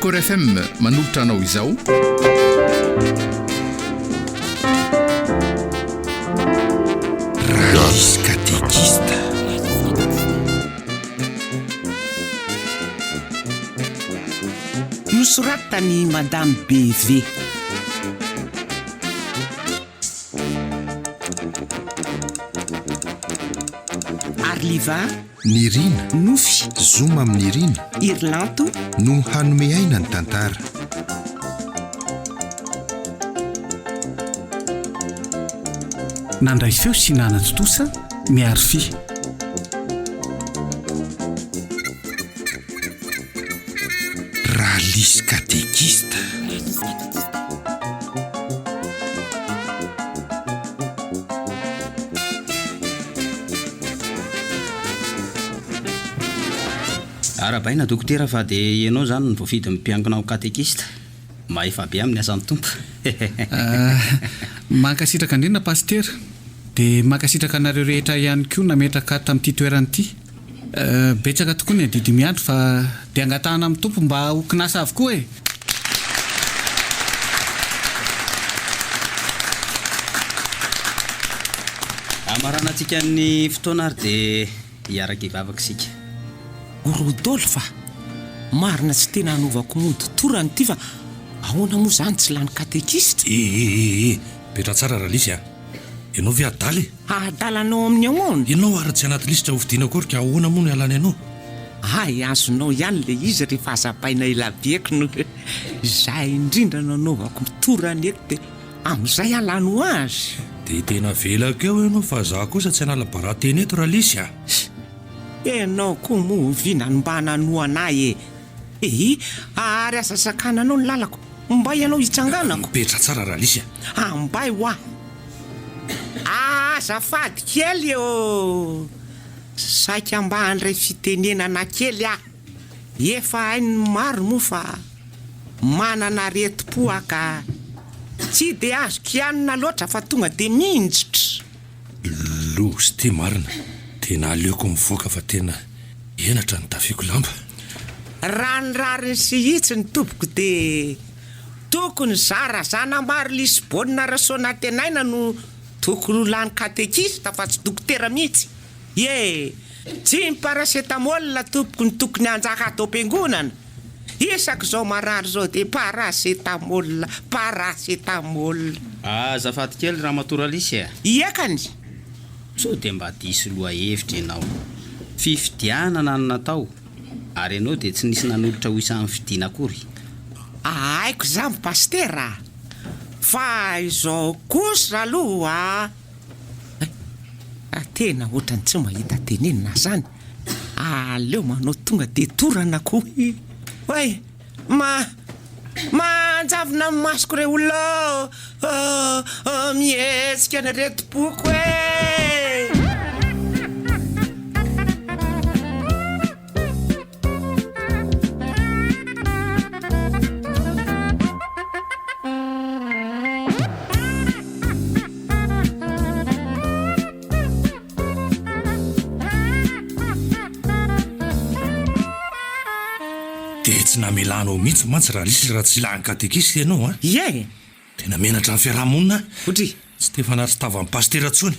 Accord FM manolotra anao izao. Ralys catéchiste. Nosoratany Madame BV. Arliva, Nirina, Nofy, Zoma amin'ny Nirina Irlanto, no hanome aina ny tantara. Nandray feo sy nanatotosa miaro fi. Ralys catéchiste. Arabaina dokotera fa dia ianao zany ny voafidy mimpiangonao katekista maefa be amin'ny asan'ny tompo. Mankasitraka indrindra pastera, dia mankasitraka anareo rehetra ihany koa nametraka tamin'ity toeranyity. Betsaka tokoa ny adidy miandro fa dia angatahana amin'ny tompo mba hokinasa avokoa e. Amaranantsika ny fotoana ary dia hiaraka hivavaka isika. Rodolphe, marina tsy tena hanovako mody torany ity fa ahoana moa zany tsy lany katekista? Petra tsara Ralys a. Ianao ve adaly? Adalanao amin'ny ahoana? Ianao ary tsy anaty lisitra hovidiana akory ka ahoana moa no ialany ianao? Ay, azonao ihany le izy rehefa azabaina ilabeko no izay indrindra nanovako torany eto dia amin'izay alany ho azy. Dia tena velako eo ianao fa za kosa tsy hanala-barateny eto Ralys a. Enao koa moa vinany mba nanoanay e. Ary azasakananao ny lalako mba ianao hitsanganako. Petra tsara Ralys a. Ambay ho aho. Azafady kely eo. Saika mba handray fitenenana kely aho. Efa hainy maro moa fa manana retim-po ka tsy dia azo kianina loatra fa tonga dia minjitra. Lozy ty marina. Tena aleoko mivoaka fa tena enatra ny tafiako lamba. Ranirariny sy hitsy ny tompoko dia tokony zara zanamary Lisbonina rasona tenaina no tokony ho lany katekista fa tsy dokotera mihitsy. Tsy paracetamol tompoko ny tokony hanjaka atao am-piangonana. Isaka zao marary zao dia paracetamol. Azafady kely ramatoa Ralys a. Iakany. So dia mba diso loha hevitra ianao. Fifidianana no natao ary ianao dia tsy nisy nanolotra ho isan'ny fidiana akory. Haiko zany pastera. Fa izao kosa aloha tena ohatrany tsy mahita tenenina zany. Aleo manao tonga dia torana koa. Oe, manjavona amin'ny masoko re olona mihetsika ny retim-poko e. Tsy namelanao mihitsy mantsy Ralys raha tsy ilany katekista ianao a. Tena menatra ny fiarahamonina. Otry tsy tefa tsy tava amin'ny pastera tsony.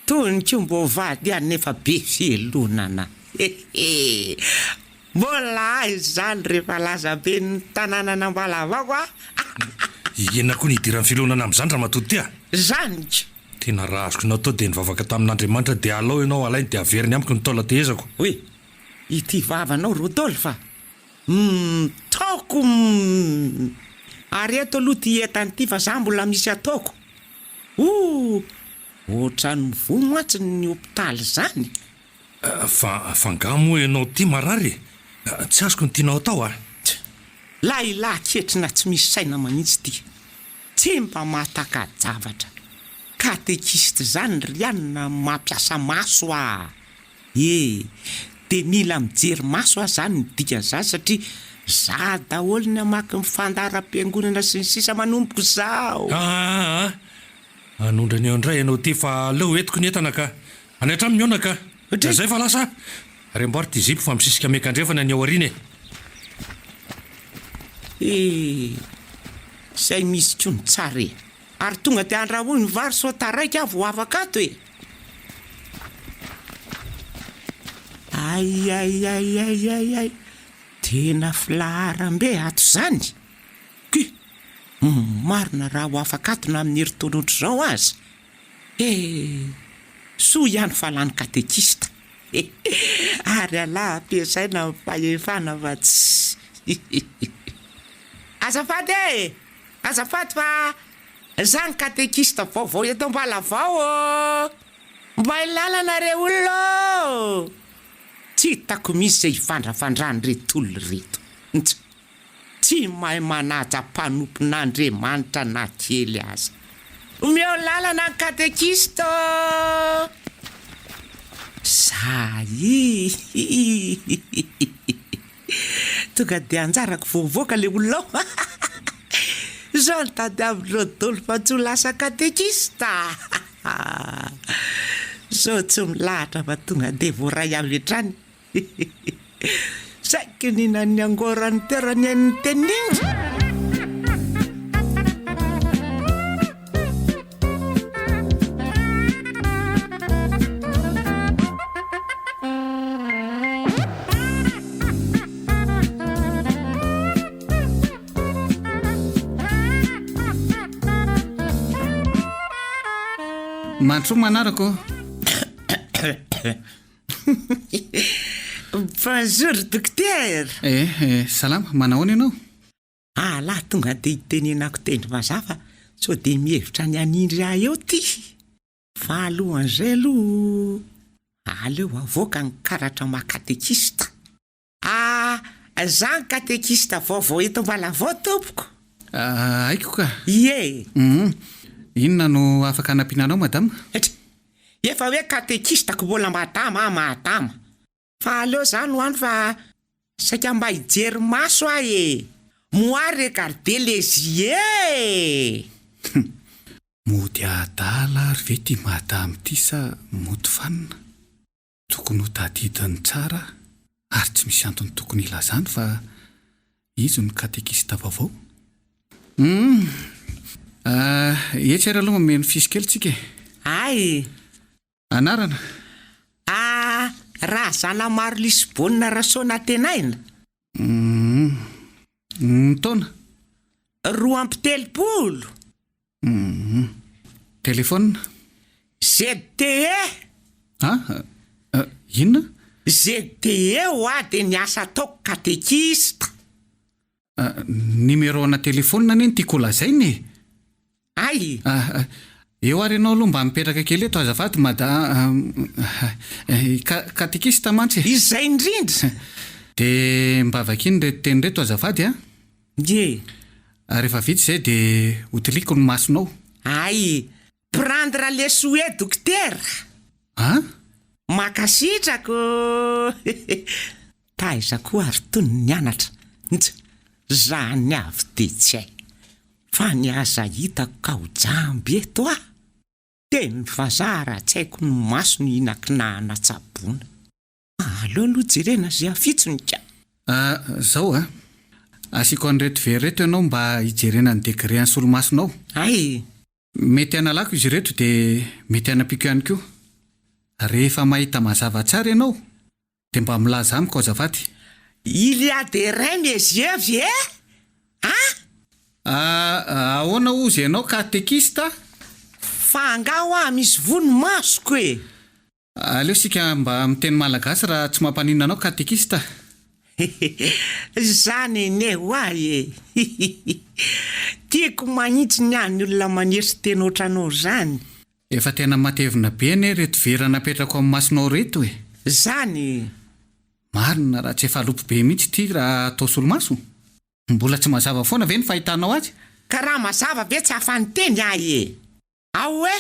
tony ko mbo vady any nefa be fielonana. Mbola azy zany rehefa laza be ny tanàna nambalavako a. Iena koa ny hidiran'ny filonana amin'izany raha matoto ty a. Zaniko. Tena raha azoko natao dia nivavaka tamin'Andriamanitra dia alao ianao alainy dia averiny amiko ny taola tehezako. Hoe, ity vavanao Rodolphe. Taoko ary eto aloha ty entan'ity fa za mbola misy ataoko. Ohatrany mivomatsy ny hopitaly zany. Fa ngamo ianao ty marary. Tsy azoko ny tianao atao a. Lahilahy ketrina tsy misy saina manitsy ty. Tsy mba mahataka-javatra. Katekista zany rianina mampiasa maso a. Dia mila mijery maso a zany ny dikan'izany satria za daholo ny amaky mifandaram-piangonana sy ny sisa manomboko zao. Anondrany eo indray ianao ty fa aleo etiko ny entana ka. Any an-trano miona ka. Zay fa lasa. Remboary ty zipo fa misisika mekandrefana ny ao ariny. Zay misy kony tsara e. Ary tonga dia andrahoy ny vary sota raika vo afaka ato e. Ay. Tena filaharam-be ato zany. Marina raha ho afaka atona amin'ny herintaona ohatr'izao aza. Soa ihany fa lany katekista. Ary alahy ampiasaina amin'ny fahefana fa tsy. Azafady fa zany katekista vaovao eto Ambalavao. Mba ilalanareo olona. Tsy hitako misy izay hifandrafandrany reto olona reto. Tsy mahay manaja mpanompon'Andriamanitra na kely aza. Omeo lalana ny katekista. Zay. Tonga dia anjarako voavoaka le olona. Zao tady amin'ireo dolo fa tsy ho lasa katekista. Zao tsy milahatra fa tonga dia voaray avy hatrany. Saika ninany angorany terany ny teniny. Mantro manarako. Bonjour docteur. Salama, manahoana ianao? Lahy tonga dia hitenenako teny mazava sao dia mihevitra ny anindry ahy eo ty. Fa alohan'izay aloha aleo avoaka ny karatra mahakatekista. Zany katekista vaovao eto Ambalavao tompoko. Haiko ka. Ie. Inona no afaka hanampiananao madama? Efa hoe katekistako mbola madama. Fa aleo zany hoany fa saika mba hijery maso ahy e. Moary regarder les yeux. Mody adala ary ve ty madama ty sa mody fanina? Tokony ho tadidiny tsara ary tsy misy antony tokony ilazany fa izy ny katekista vaovao. Etsy aloha mameno fisikely tsika e. Ay. Anarana? Raha zana maro Lisbonina rasona tenaina. Taona? 2 Telefona? ZTE. Inona? ZTE hoa dia niasa ataoko katekista. Numéro ana telefona neny tiako lazainy e. Ay. Eo ary ianao aloha mba mipetraka kely eto azafady katekista mantsy. Izay indrindra. Dia mba vakiny reto teny reto azafady a. Ye. Rehefa vita izay dia hoteliko ny masonao. Ay. Prendre les souhaits docteur. Makasitrako. Taiza koa ary tony nianatra. Zany avy dia tsy hay. Fa ny aza hitako ka ho jamby eto ah. Teny vazara tsy haiko ny maso ny hinan-kinahana tsaboana. Aleo aloha jerena zay afitsony ka. Zao asiako an'ireto vereto ianao mba hijerena ny degré ny solomasonao. Ay. Mety analako izy reto dia mety anapiko ihany koa. Rehefa mahita mazava tsara ianao dia mba milaza amiko azafady. Il y a des reins mes yeux vieux? Ahoana ozy ianao katekista? Fa angaho misy vono masoko e. Aleo sika mba miteny malagasy raha tsy mampaninona anao katekista. Zany ene ho ahy e. Tiako magnitsy ny any olona maneritry teny ohatranao zany. Efa tena matevina be ane reto vera napetrako amin'ny masonao reto e. Zany. Marina raha tsy efa lopo be mihitsy ty raha atao solomaso. Mbola tsy mazava foana ve ny fahitanao azy? Ka raha mazava ve tsy hafanteny ahy e. Ao e?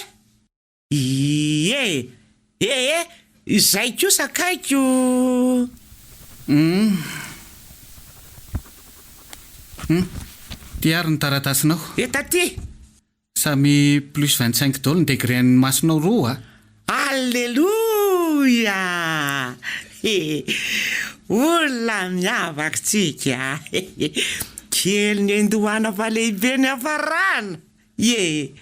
Izay kosa kaiko. Ty ary ny taratasinao. Eta ty. Samy plus 25 dolo ny degré ny masonao roa. Alleluia. Olona miavaka tsika. kely ny andohana fa lehibe ny afarana. Ye,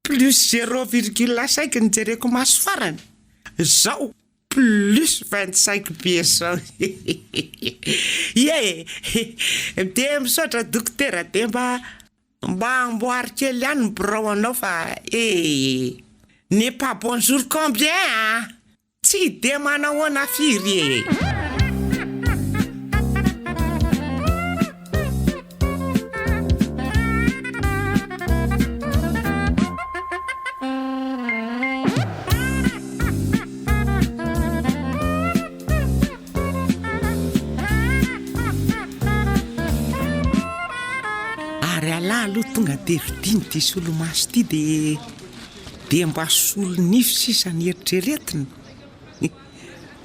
plus 0,5 ny jereko maso farany. Zao plus 25 pièces. Ye, de misaotra dokotera de mba amboary kely ihany ny birao anao fa n'est pas bonjour combien hein? Tsy de manahoana firy aloha tonga de vidiny ty solomaso ty de mba solo nify sisa ny eritreretina.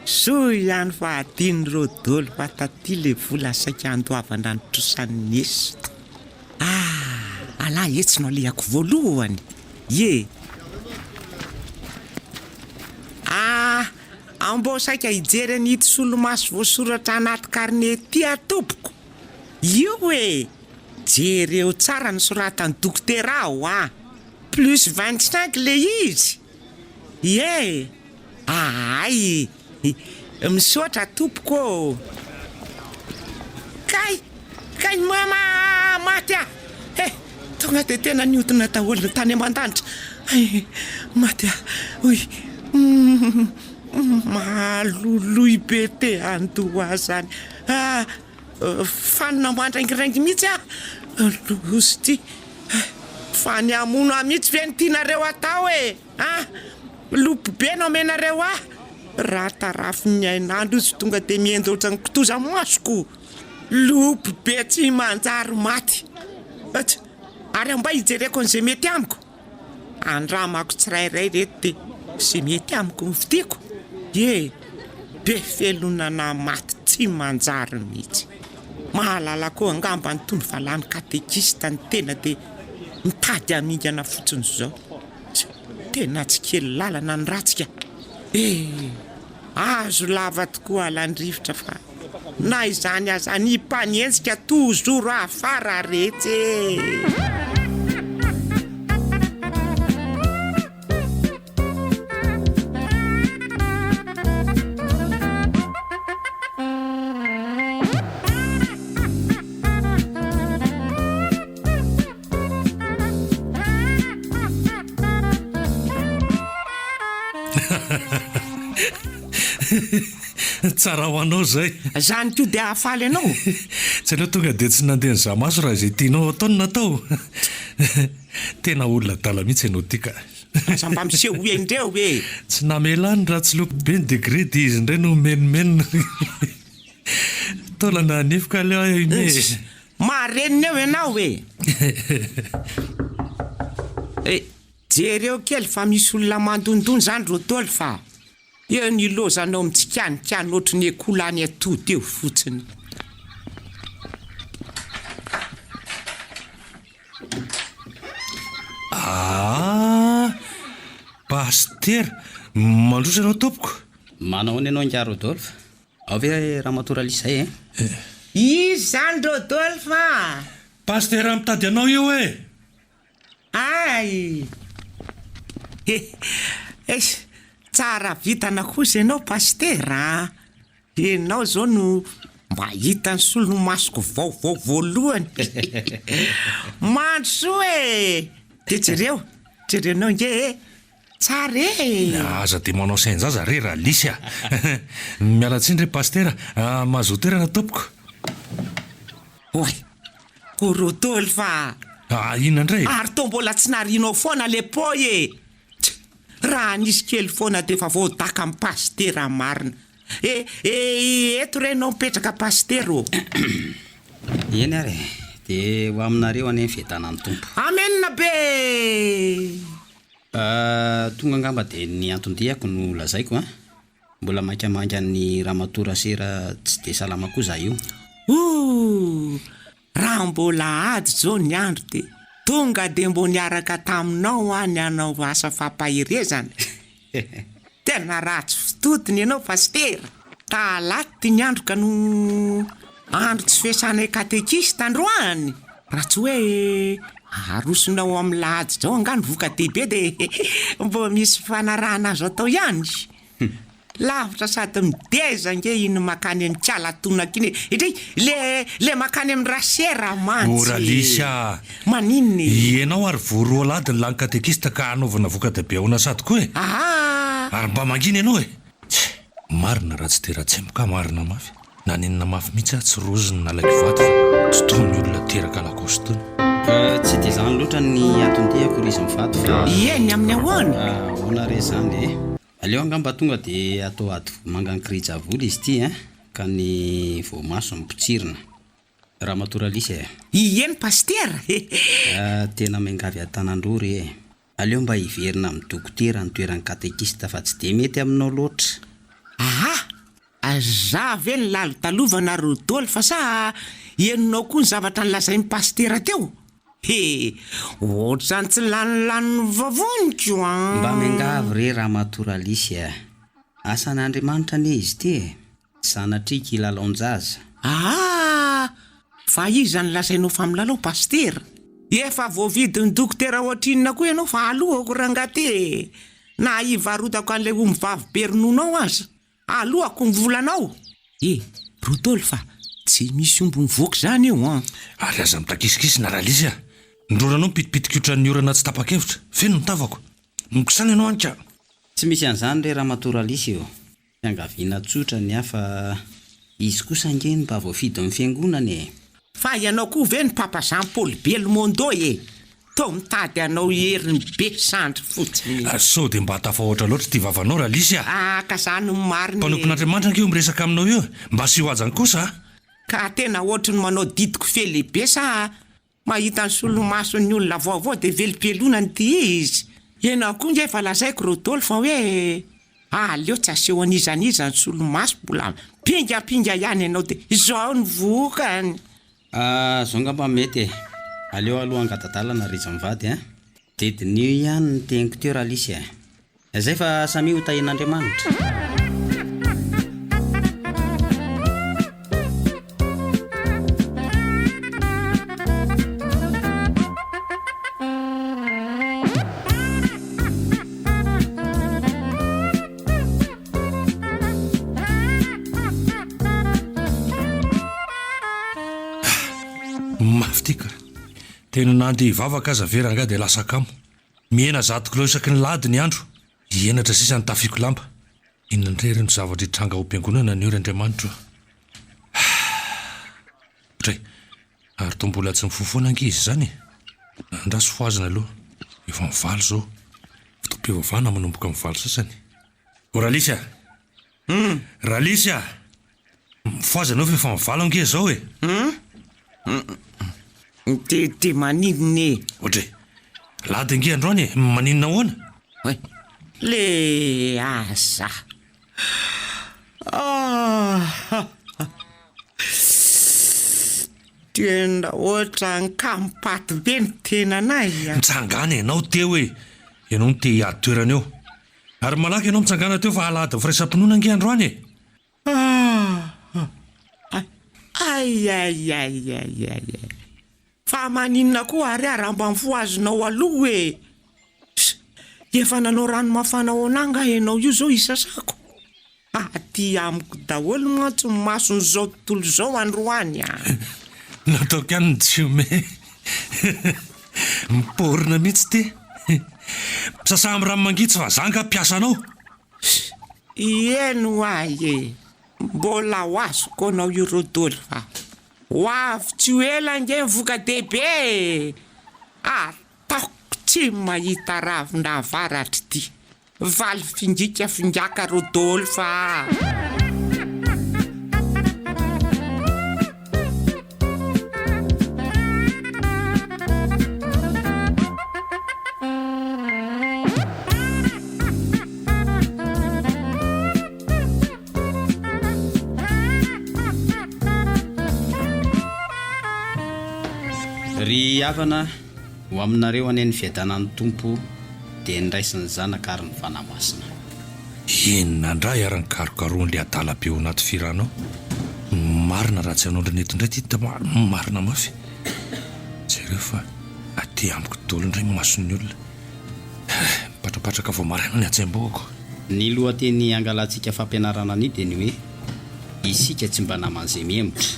So ihany fa adiny Rodolphe fa taty le vola saika andoavan-drano trosan'ny Esta. Alà etsinao leako voalohany. Ye. Ambo saika hijery an'ity solomaso voasoratra anaty carnet ty atompoko. Io jereo tsara ny soratany dokotera ao plus 25 le izy. Ye. Ay, misaotra tompoko. Kay mama maty tonga de tena niodina daholo tany aman-danitra. Maty oy. Maloloy be te andohazany. Fanina mandraingirangy mihitsy losy ty. Fany amono mihitsy ve ny tianareo atao lopo be no menareo raha tarafy ny ainandro izy tonga de miendo ohatrany kitoza masoko. Lopo be tsy manjary maty. Ary mba hijereko an'izay mety amiko. Andramako tsirairay reto de zay mety amiko mivitiko. Ye, be felonana maty tsy manjary mihitsy. Mahalala koa angamba ny tony valany katekista ny tena de mitady amingana fotsiny zao. Tena tsy kely lalana ny ratsika. Azo lava tokoa alandrivotra fa na izany aza ny mpanientsika toujours afara retsy. Tsara ho anao zay. Zany ko de afaly anao. Tsy anao tonga de tsy nandeha za maso raha izay tianao ataony natao. Tena olona dala mihitsy ianao tika. Aza mba miseho endreo Tsy namelany raha tsy loko be ny degré de izy indray no menomenona. Taolana nifoka leo ine. Marenina eo ianao jereo kely fa misy olona mandondony zany Rodolphe fa eo ny lozanao mitsikanikiany ohatry ny ekolany atody eo fotsiny. Pasteur, mandrosa anao tompoko. Manao ny anao ngia Rodolphe. Ao ve Ramatoa Lisay Izy zany Rodolphe Pasteur mitady anao io Ay. Tsara vitana kosa ianao Pasteur Ianao zao no mba hitany solomasoko vaovao voalohany. Mandrosoa de jerenao nge tsara aza de manao sainjaza re raha lisy mialatsindry Pasteur, mahazo toerana tompoko. Oy, Rodolphe Inona indray? Ary to mbola tsy narinao foana le poy raha nisy kely foana de fa voadaka amin'ny Pasteur marina. Eto renao mipetraka Pasteur Eny ary de ho aminareo any vetana ny tompo. Amenina be. Tonga angamba de ny antondihako no lazaiko mbola mankamanga ny Ramatoa Sera tsy de salama koa za io. Raha mbola ady zao ny andro de tonga de mbo niaraka taminao ny anao asa fampahirezana. Tena ratsy fitotiny ianao Pasteur. Talaty ny andro ka no andro tsy fiasanay katekista androany. raha tsy hoe arosonao amin'ny lahady zao angano voka-dehibe dia mbo misy fanarahana azo atao ihany. Lavitra sady mideza nge iny makany amin'ny kialatonaka iny indray le makany amin'ny rasiera mantsy. Oralisy maninona ianao ary voro alady ny lany katekista ka hanaovana voka-dehibe ao nasady koa e. Ary mba mangina ianao e. Marina raha tsy tera-tsemboka marina mafy na ninona mafy mihitsy tsy roziny na laiky vato fa tsy toy ny olona teraka lakostony. Tsy dia zany loatra ny atondehako ry izy mivato fa ieny amin'ny ahoana ahoana re zany e. Aleo angamba tonga dia atao ady mangankirija vola izy ity ka ny voamaso mipotsirina raha matoralisy e. ieny pastera tena miangavy an-tanandrory e. Aleo mba hiverina amin'ny dokotera ny toeran'ny katekista fa tsy dia mety aminao loatra. Azavy ny lalo talovana Rodolphe fa sa enonao koa ny zavatra nylazain'ny pastera teo. Ohatrany tsy lanilany vavoniko mba miangavy re raha matoralisy e. Asan'Andriamanitra ne izy ty e. Sanatrika ilalaon-jaza. Fa iza ny lazainao fa milalao pastera. Efa voavidiny dokotera ohatrinona koa ianao fa alohako rangaty na ivarotako an'ilay ombivavy berinonao aza alohako ny volanao. Rodolphe, tsy misy omby mivoaka zany eo Ary aza mitakisikisy na ralisy ndroranao mpitipitikotra ny orana tsy tapa-kevitra feno mitavako mikosana ianao anka. Tsy misy an'izany re raha matoralisy eo. Fiangaviana tsotra ny hafa izy kosa nge mba voafidy amin'ny fiangonana e. Fa ianao koa ve ny papa Jean Paul Belmondo to mitady anao heriny be sandry fotsiny. Sao dia mba hatafahoatra loatra ty vavanao ralisy ka zany marina mpanompon'Andriamanitra ange io miresaka aminao io mba sy ho ajany kosa ka tena ohatrany manao didiko fe lehibe sa mahita ny solomason'ny olona vaovao dia velipelonany ty izy. Ianao koa nge efa lazaiko Rodolphe hoe aleo tsy aseho an'izaniza ny solomaso mbola pingapinga ihany ianao dia izao ny vokany. Zao ngamba mety e. Aleo aloha angadadalana ry izy mivady dedin'io ihany ny teniko teo ralisy zay fa samy ho tahin'Andriamanitra. Maftika tena nandeha hivavaka aza veranga dia lasa kamo miena 100 kilao isaky ny lady ny andro hienatra sisa ny tafiko lamba inondray ny zavatra hitranga ho mpiangonana ny ora Andriamanitra. Tray ary to mbola tsy mifofoana angizy zany andraso foazina aloha efa mivaly zao fotoam-pivavahana manomboka mivaly sasany. Ralisy ralisy mifoazana ao fa efa mivaly ange zao e. Te maninona Ohatray lady ange androany maninona ahoana le aza tena ohatra ny kampaty be ny tenanay mitsangana ianao teo hoe ianao no te hiady toerana eo ary malaky ianao mitsangana teo fa alady firaisampinoana ange androany fa maninona koa ary raha mba mifoazonao aloha efa nanao rano mafana ao ananga ianao io zao isasako aty amiko daholo mantsy mason'izao tontolo zao androany nataoko ihany ny jiome miporina mihitsy ty sasa amin'ny rano mangitsy fa zanga mpiasanao eno ahy mbola ho azoko anao io Rodolphe ho avy tsy ho ela nge voka-dehibe ataoko tsy mahita ravin-davaratra ty valy fingika fingaka Rodolphe ry havana ho aminareo any ny fiadanan'ny tompo dia nyraisin'ny zanaka ary ny fanamasina. Nandray ary ny karokaroan'le adala-be ao anaty firanao marina raha tsy hanao ndray netindray ty marina mafy ireo fa aty amiko dolo indray mason'ny olona mipatrapatraka vao maraina ny atsemboako. Ny lohateny angalantsika fampianarana ny dia ny hoe isika tsy mba naman'izay mihemotra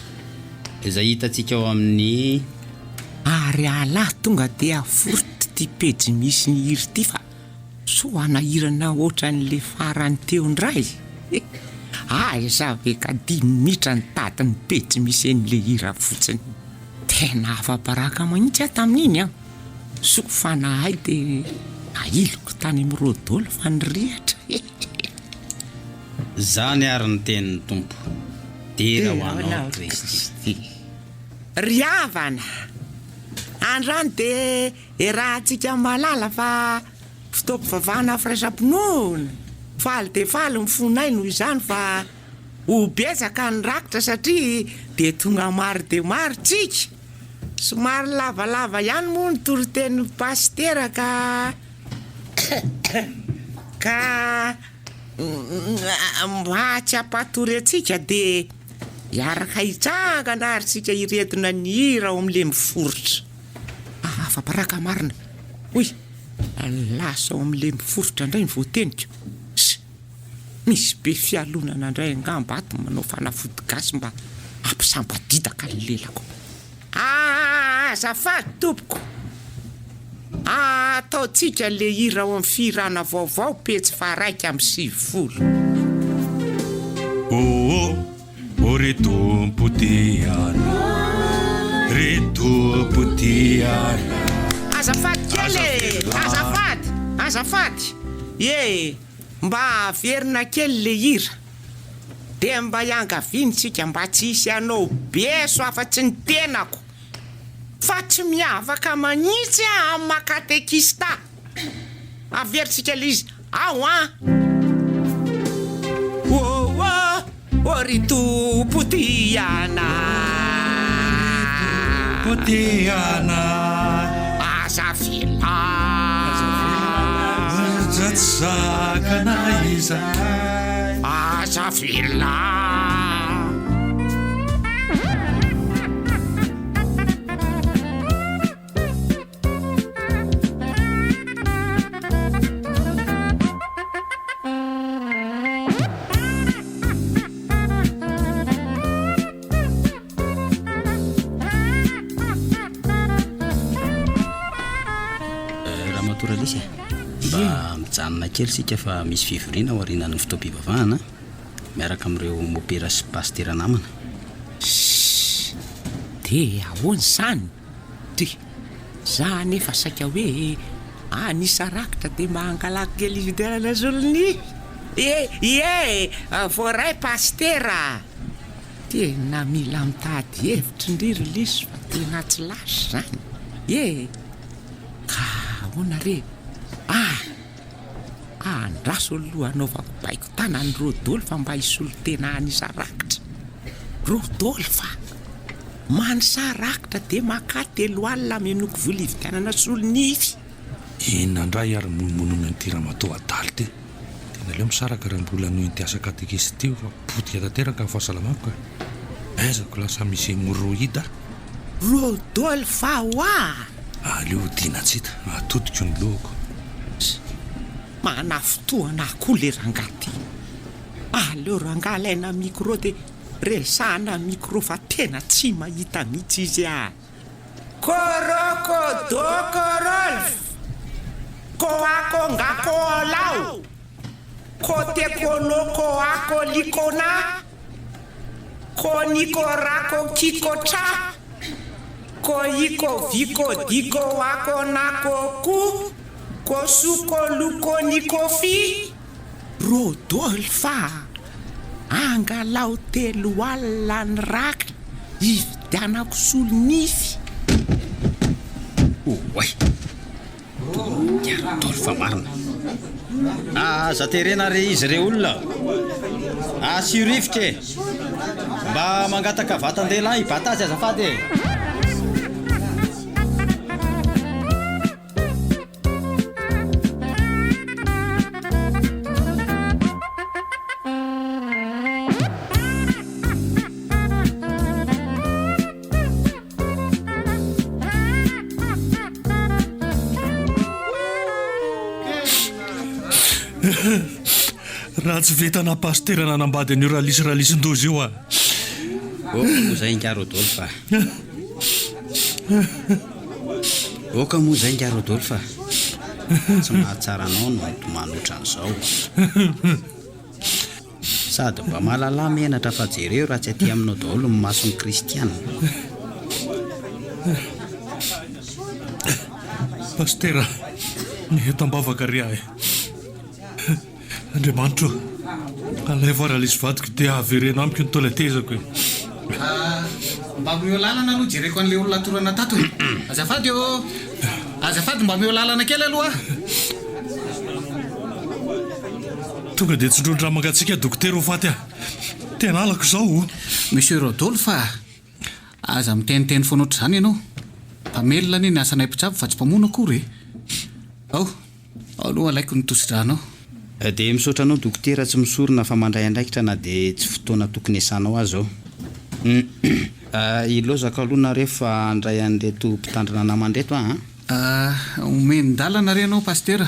izay hitantsika ao amin'ny ary alahy tonga dia foritra ty pejy misy ny hiry ty fa so anahirana ohatran'le farany teo indray. Zave ka 10 minitra ny tady ny pejy misy an'le hira fotsiny. Tena afa-baraka manitsy aho tamin'iny a. Soko fanahay dia nahiloko tany amin'ny Rodolphe fa nyrihatra. zany ary ny tenin'ny tompo dera ho anao Kristy. Riavana androany dia rahantsika malala fa fitaompivavahana firaisampinoana faly dia faly mifonay noho izany fa ho betsaka ny rakitra satria dia tonga maro dia maro tsika. Somary lavalava ihany moa ny toritenin'ny pastera ka mahatsy apatory atsika dia hiaraka hitsangana ary tsika hiretina ny hira ao amin'le miforitra. Afa-baraka marina. Hoy, lasa ao amin'le miforitra indray ny voateniko. Misy be fialonana indray angamba ato manao fanafody gasy mba ampisampaditaka ny lelako. Azafady tompoko. Ataotsika le hira ao amin'ny firana vaovao petsy faraika amin'ny 7. Retompo tiana, retompo tiana. Azafady kely, azafady. Mba verina kely le hira. Dia mba iangaviantsika mba tsy hisy anao beso afa-tsy ny tenako. Fa tsy miavaka manitsy amin'ny makatekista. Averintsika lizy ao Oritu putiana Azafila Zatsakana iza Azafila mba mijanona kely sika fa misy fivoriana ao aorianan'ny fitaoam-pivavahana miaraka amin'ireo mopera sy pastera namana. Dia ahoana izany? Zany efa saika hoe anisa rakitra dia mahangalaka kely ividianana zolony. Voaray pastera. Tena mila mitady hevitra indriro lisy fa tena tsy lasy zany. Ka ahoana re? Andraso aloha anaovako baiko tanany Rodolphe mba hisolo tena anisa rakitra. Rodolphe manisa rakitra dia maka 3 alina menoko vola ividianana solonify. Inona indray ary monomonona ny tiramatoa adaly ty. Tena leo misaraka raha mbola noho intiasa katekisty tio fa potika tanteraka ny fahasalamako. Ezako lasa misy hémorroïde. Rodolphe Aleo dinatsita atodiko ny lohako. Mana fotoana akoho le rangaty. Aleo rangalaina micro dia resahana micro fa tena tsy mahita mihitsy izy Korokodoko Koako ngakolao Kotekoloko ako likona Konikorako kikotra Koiko viko diko wako nakoku Kosuko luko nikofi Rodolphe angalau 3 alina ny rakitra ividianako solonify. Oay Rodolphe marina. Aza terena re izy re olona asirivotra mba mangataka vatan-dehilahy hibata azy azafady Raha tsy vetana pastera nanambady an'io rahalisy-ndozy io a. Oka moa zay nga Rodolphe. Oka moa zay nga Rodolphe. Tsy mahatsara anao no manotra an'izao. Sady mba mahalala menatra fa jereo raha tsy aty aminao daholo ny mason'ny kristiana. Pastera, nyhetam-bavaka ry ahy. Andriamanitro, alay va rahalisy vadiko dia averena amiko ny tolatezako e. Mba meo lalana aloha jereko an'ilay olona torana tato e. Azafady o. Azafady mba meo lalana kely aloha. Tonga dia tsindrondra mangatsika dokotera ho faty aho. Tena alako izao. Monsieur Rodolphe, aza miteniteny foana oatra izany ianao. Pamelona ny asanay mpitsabo fa tsy mpamono akory. Aloha alaiko ny tosidraanao. Dia misaotra anao dokotera tsy misorona fa mandray andraikitra na dia tsy fotoana tokony esanao azy ao. Ilozaka aloha rehefa andray an'reto mpitandrina namandreto Omendalana re anao pastera.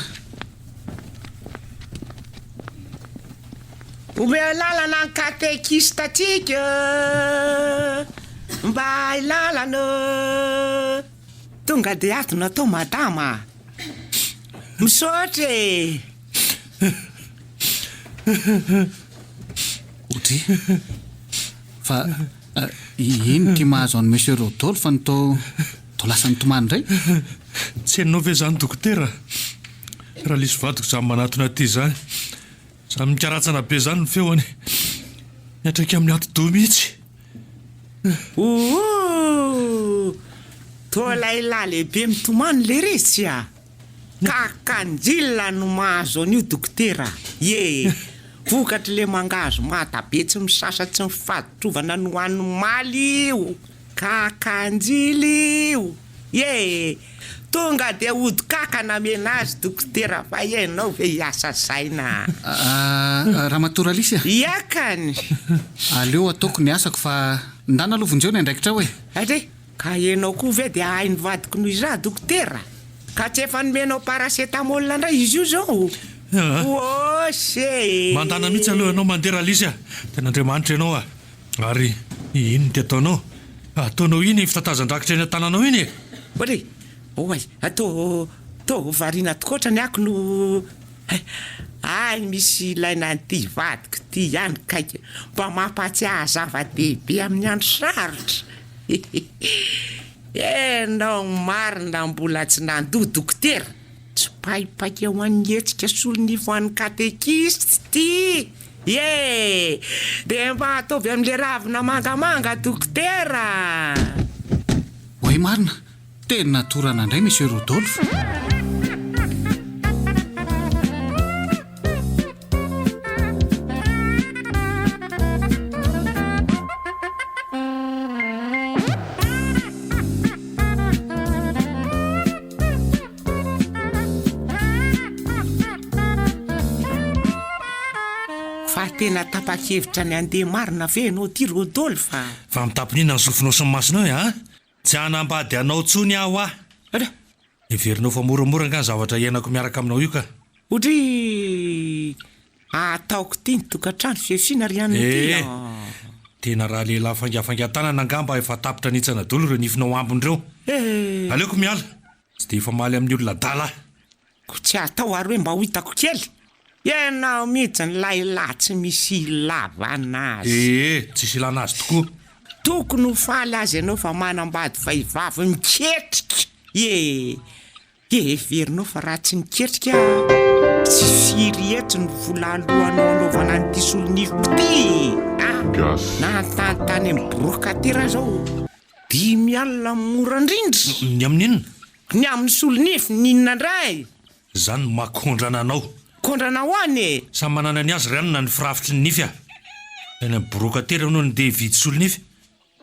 Omeo lalana ny katekista atsika. Mba ilalana. Tonga dia atona tao madama. Misaotra e. Otry. Fa ino ty mahazo an'i Monsieur Rodolphe ny tao lasa nitomany indray? Tsy hainao ve izany dokotera? Raha lisy vadiko izany manatona aty izany. Izany mikaratsana be izany ny feoany. Miatraiky amin'ny ato-doha mihitsy. Toa laila lehibe mitomany le resy a. Kakanjila no mahazo an'io dokotera. Vokatry le mangazo matabe tsy misasa tsy mifahatrovana no hoan'ny maly io. Kakanjily io. Tonga dia ody kakana menazy dokotera fa ianao ve hiasa saina. Ramatoa Alicia. Iakany. Aleo ataoko ny asako fa ndana lovonjeo ny andraikitra hoe. Ade, ka ianao koa ve dia hainy vadiko noho izah dokotera. Ka tsy efa nomenao paracetamol indray izy io zao. Mandana mihitsy aloha ianao mandeha Alicia. Tena Andriamanitra ianao a. Ary ino ty ataonao? Ataonao iny fitatazan-drakitra eny an-tananao iny e. Oe, atao variana tokotra ny ako no. Misy ilaina an'ity vadiko ty ihany kaika. Mba mampatsiahy zava-dehibe amin'ny andro sarotra. Enao marina mbola tsy nandoha dokotera. Tsy paipaika ho an'ny hetsika solonifo an'ny katekisty ty. Dia mba ataovy amin'le ravina mangamanga dokotera. Hoy marina, tena torana indray Monsieur Rodolphe. Tena tapa-kevitra ny andeha marina ve anao ty Rodolphe. Fa mitampinina ny sofinao sy ny masonao e Tsy hanambady anao tsony aho ah. Everinao fa moramora nga zavatra iainako miaraka aminao io ka. Otry ataoko ty ny tokantrano fiefina ry an'ny ty. Tena raha lehilahy fangafangatanana angamba efa tapitra nitsana dolo ireo nifinao ambondreo. Aleoko miala. Tsy dia efa maly amin'ny olona dala. Ko tsy atao ary hoe mba ho hitako kely. Ianao mihitsy ny lahilahy tsy misy ilava anazy. Tsisy ilana azy tokoa. Tokony ho faly azy ianao fa manambady vehivavy miketrika. Everinao fa raha tsy miketrika tsy firy etsy ny vola alohanao anaovana an'ity solonifo ty. Nantantany amin'ny brokatera zao 5 alina mora indrindra. Ny amin'inona? Ny amin'ny solonifo ninona indray. Zany makondrana anao. Kondrana hoany. Samy manana ny azy ranona ny firafitry ny nify a. Eny amin'ny brokatera anao ny dia vidy solonify.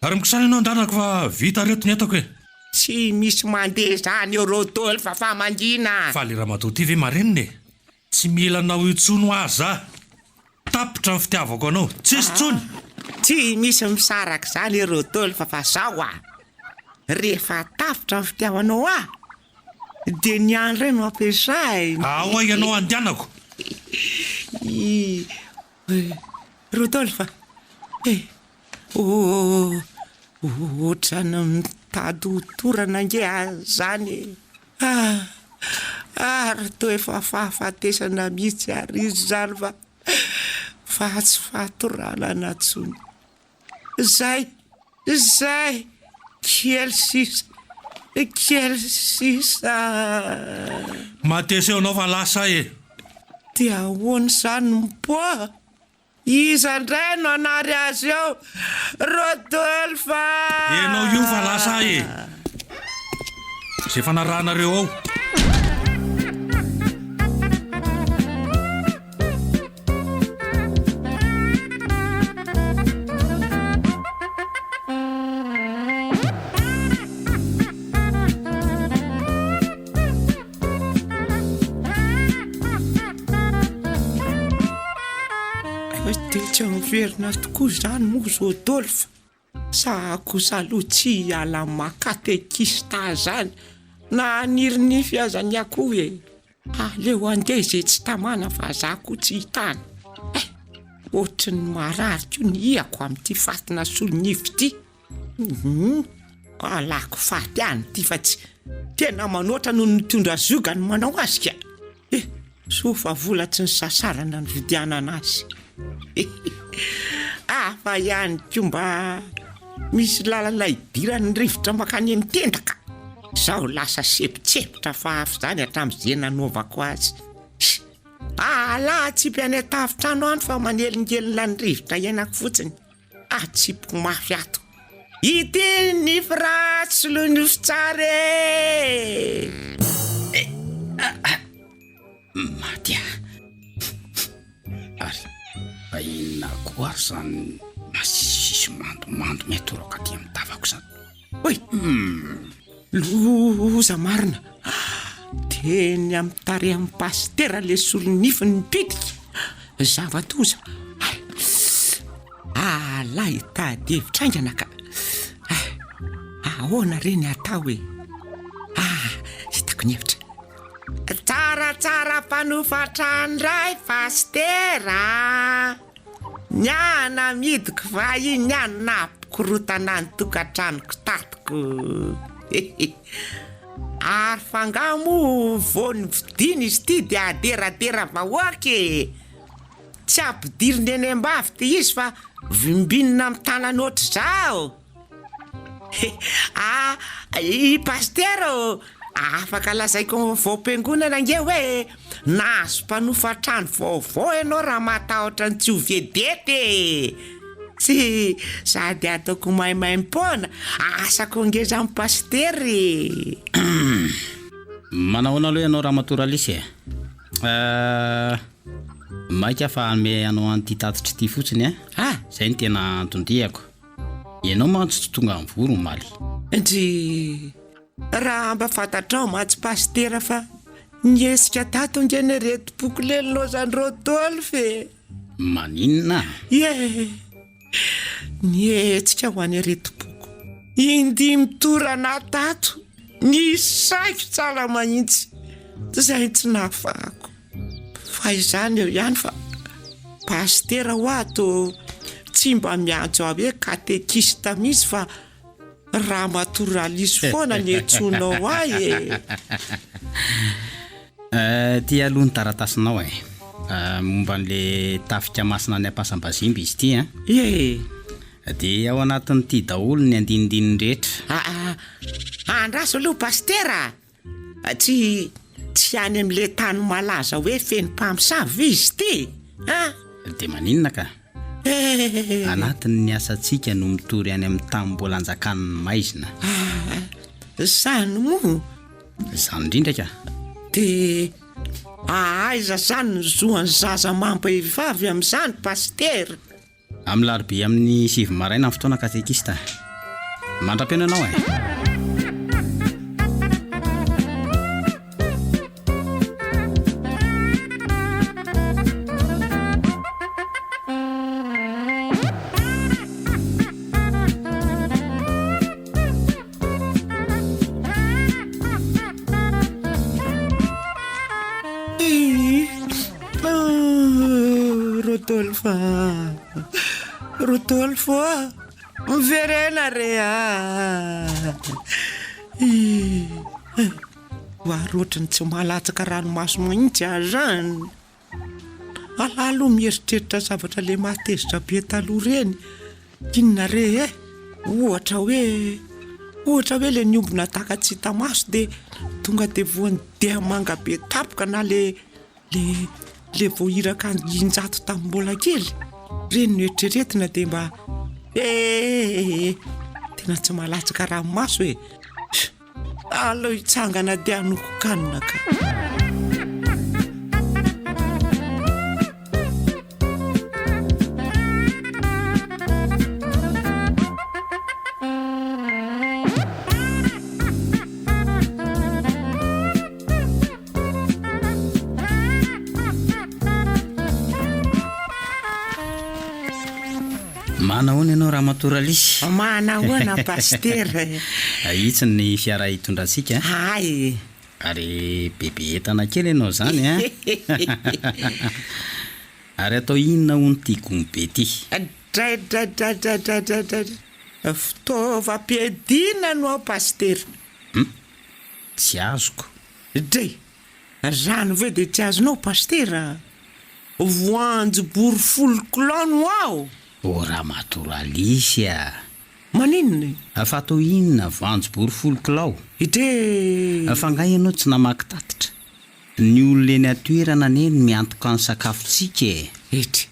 Ary mikisana ianao andanako fa vita reto ny etako e. Tsy misy mandeha zany eo Rodolphe fa mangina. Fa le ramatoa ty ve mareniny e. Tsy mila anao itsono aza. Tapitra ny fitiavako anao. Tsisy tsony. Tsy misy misaraka zany Rodolphe fa zao a. Rehefa tapitra ny fitiavanao a dia ny andro no ampiasay. Ahoa ianao andianako. Rodolphe, ohatrany mitady ho torana nge zany. Ary to efa fahafatesana mihitsy ary izy zany fa tsy fahatorana tsony. Zay kely sisa Mateseo anao fa lasa e. dia ahoana zany mpo? Iza ndray no anary azy eo? Rodolphe! Enao io fa lasa e. Zay fanarahanareo ao. Tsy miverina tokoa zany moa Rodolphe. Sa kosa aloha tsy hiala makatekista zany na anirinify aza ny akoho e. Aleo andeha izay tsy tamana fa za koa tsy hitany. Ohatry ny marariko ny iako amin'ity fatina solonify ity. Alako faty any ty fa tsy tena manoatra no nitondra zogany manao azy ka. Sofa vola tsy ny sasarana ny vidianana azy. Fa ihany komba misy lalana idirany rivotra makany amin'ny tendaka. Zaho lasa sepitsepitra fa afy zany hatramin'izay nanaovako azy. Tsy mpiane tafitrano any fa manelingelina ny rivotra iainako fotsiny. Tsipiko mafy ato. Ity ny fratsy lo ny fitsare. Matya. Ary inona koa zany masisy mandomando metoraka aty amin'ny tavako zany. Oi! Loza marina. Teny amin'ny tarehan'ny pastera le solonify ny pitika. Zavatoza. Alay tady hevitra aingana ka. Ahoana reny atao e? Hitako ny hevitra. Tsara mpanofatrandray pastera. Nyana midiko vahiny any napikorotana ny tokantranoko tatiko. Ary fangamo vony vidiny izy ty dia aderadera vahoaka. Tsy ampidiriny eny ambavy ty izy fa vimbinina amin'ny tanany ohatry zao. I pastera afaka lazaiko vaom-piangonana nge hoe nahazo mpanofatrano vaovao ianao raha matahotra ny tsy ho vedety. Tsy sady ataoko maimaim-pona asako ngeza amin'ny pastery. Manahoana aloha ianao raha matoralisy maika fa ame anao an'ity tatitra ity fotsiny zay ny tena antondihako. Ianao mantsy tsy tonga amin'ny voro maly. Ndry raha mba fantatrao matsy pastera fa nyesika tato ngeny reto boky lelonao Rodolphe. Maninona? Nyetsika ho any reto boky. Indimy torana tato. Ny saiko tsara mahitsy. Zay tsy nafako. Fa izany eo ihany fa pastera ho ato tsy mba miantso aho hoe katekista misy fa raha matoralisy foana ny etsonao ahy Ty aloha ny taratasinao momba n'le tafika masina ny ampasambazimby izy ty dia ao anatin'ity daholo ny andinindininy rehetra. Andraso aloha pastera. Tsy any amin'le tany malaza hoe feno mpamosavy izy ty. Dia maninona ka? Anatin'ny asantsika no mitory any amin'ny tany mbola anjakan'ny maizina. Zany moa? Zany indrindra ka. Dia aiza zany ny zoan'ny zaza mampahivavy amin'izany pastera? Amin'ny larobia amin'ny 7 maraina amin'ny fotoana katekista. Mandra-peno ianao Rodolphe, Rodolphe, miverena re Hoary ohatrany tsy malatsaka ranomaso mahitsy zany. Alalo mieritreritra zavatra le matezitra be taloha reny. Inona re ohatra hoe le niombona taka tsy hita maso de tonga de voany deha manga be tapoka na le voahiraka injato tamin'ny mbola kely. Reny no eritreretina de mba tena tsy malatsaka ranomaso e. Aleo hitsangana de hanoko kanina ka. Manahoana ianao raha matoralisy? Manahoana paster? Itsy ny fiara hitondrantsika. Ay. Ary bebe entana kely ianao zany a. Ary atao inona hono ty gony be ty? Fitaovam-piadiana no ao paster. Tsy azoko. Dray, rano ve de tsy azonao paster? Voanjo bory 10 kilao no ao. O raha matoralisy a. Maninona? Afa atao inona voanjo bory 10 kilao? Ite. Afangay ianao tsy namaky tatitra. Ny olona eny atoerana neny miantoka ny sakafontsika e. Ity.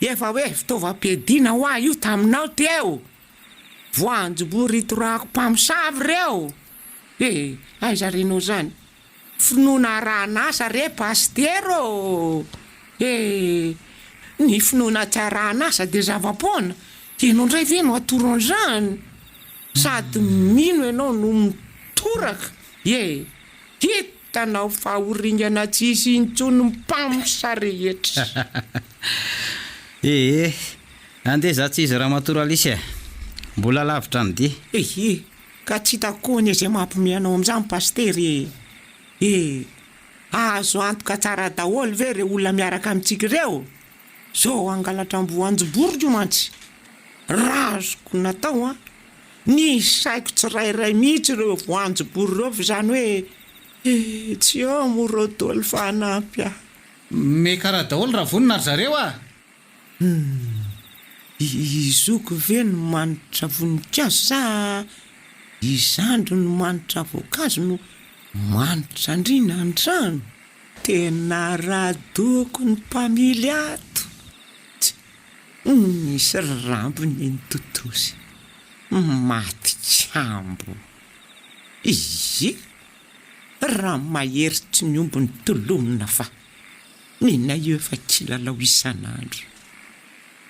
Efa hoe fitaovam-piadiana hoa io taminao teo. Voanjo bory torako mpamosavy reo. Aiza renao zany? Finoana ranasa re pastero. Ny finoana tsaranasa de zava-poana. Ianao ndray ve no atoron zany? Sady mino ianao no mitoraka. Hitanao fahoringana tsisy intsony mpamosa rehetra. Andeha za tsy izy raha matoralisy e. Mbola lavitra ny dia. Ka tsy hitako ny izay mampimeanao amin'izany pastery. Azo antoka tsara daholo ve re olona miaraka amintsika ireo? Zao angalatra voanjo bory io mantsy. Razoko natao ny saiko tsirairay mihitsy ireo voanjo bory ireo fa zany hoe tsy eo mo Rodolphe anampy aho. Me karaha daholo raha vonina ry zareo a. Izoko ve no manitra voninkazo sa izandro no manitra voankazo no manitra andrina andrano? Tena radoko ny mpamily ato. Nisy rambony ny totozy. Maty tsambo. Raha maheritry ny ombony tolomina fa nina io efa kilalao isan'andro.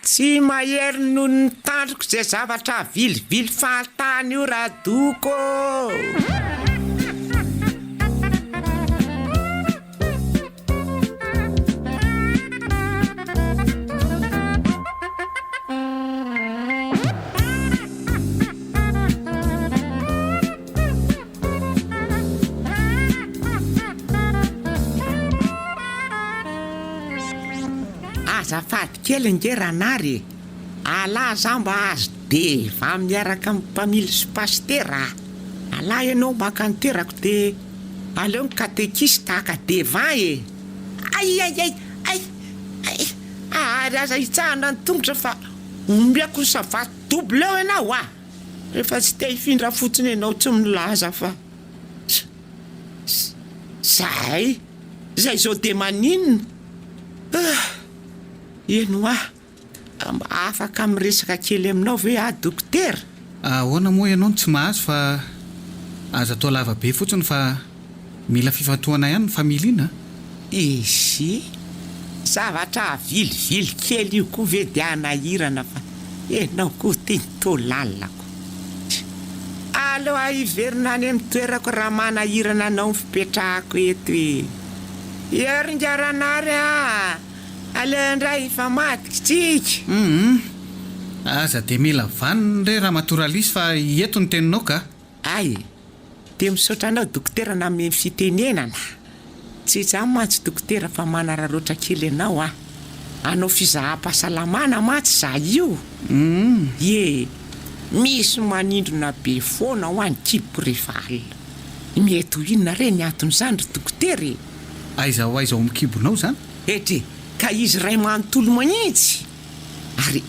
Tsy mahery noho ny tandroko izay zavatra vilivily fahatany io radoko. Azafady kely ngeranary. Alà za mba azo deva miaraka amin'ny mpamily sy pastera. Alà ianao maka ny toerako de aleo ny katekista aka deva e. Ary aza hitsahana ny tongotra fa ombiako ny savaty double eo ianao rehefa tsy te hifindra fotsiny ianao tsy milaza fa zay zao de maninona. Eno afaka miresaka kely aminao ve dokotera? Ahoana moa ianao tsy mahazo fa aza atao lava be fotsiny fa mila fifantohana ihany ny familiana. Zavatra vilivily kely io koa ve dia anahirana fa enao koa tiany to lalako. Aleo hiverina any amin'ny toerako raha manahirana anao fipetrahako eto e. Eringaranary aleo indray fa maty tsika. Aza de mila vaniny re raha matoralisy fa eto ny teninao ka. Ay, de misaotra anao dokotera na amin'ny fitenenana. Tsy zany mantsy dokotera fa manararoatra kely ianao anao fizaham-pahasalamana matsy za io. Ie, misy manindrona be foana ho any kibo rehefa alina. Mety ho inona re ny aton'izany ry dokotery? Aiza ho aiza ho mikibonao zany? Etre, ka izy ray manontolo manintsy. Ary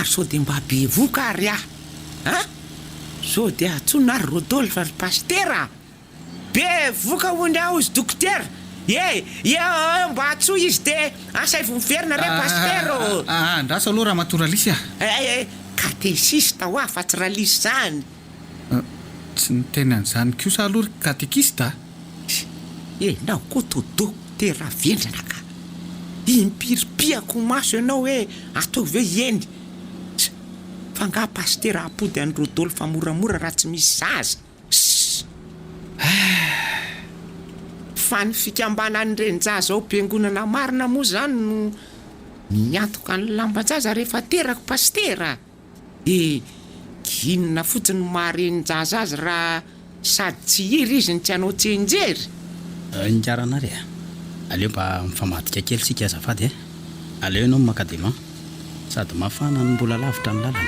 sao dia mba be voka ary sao dia atsona ary Rodolphe ary Pastera. Be voka hony aho izy dokotera. Mba atsoa izy dia asay vomiverina re Pastero. Andrasa aloha raha matoralisy Katesista ho fa tsy ralisy zany. Tsy niteny an'izany kosa aloha katekista. Nao koto dokotera vendrana ka. Impiripiako maso ianao hoe atao ve eny. Fa nga Pastera apody any Rodolphe fa moramora raha tsy misy zaza. Fa ny fikambanan'ireny zaza ao mpiangonana marina moa zany no miantoka ny lamban-jaza rehefa teraka Pastera. Inona fotsiny mahareny jaza azy raha sady tsy hiry izy ny tsy anao tsenjery. Njarana re aleo mba mifamadika kely sika azafady aleo ianao makadema sady mafana ny mbola lavitra ny lalana.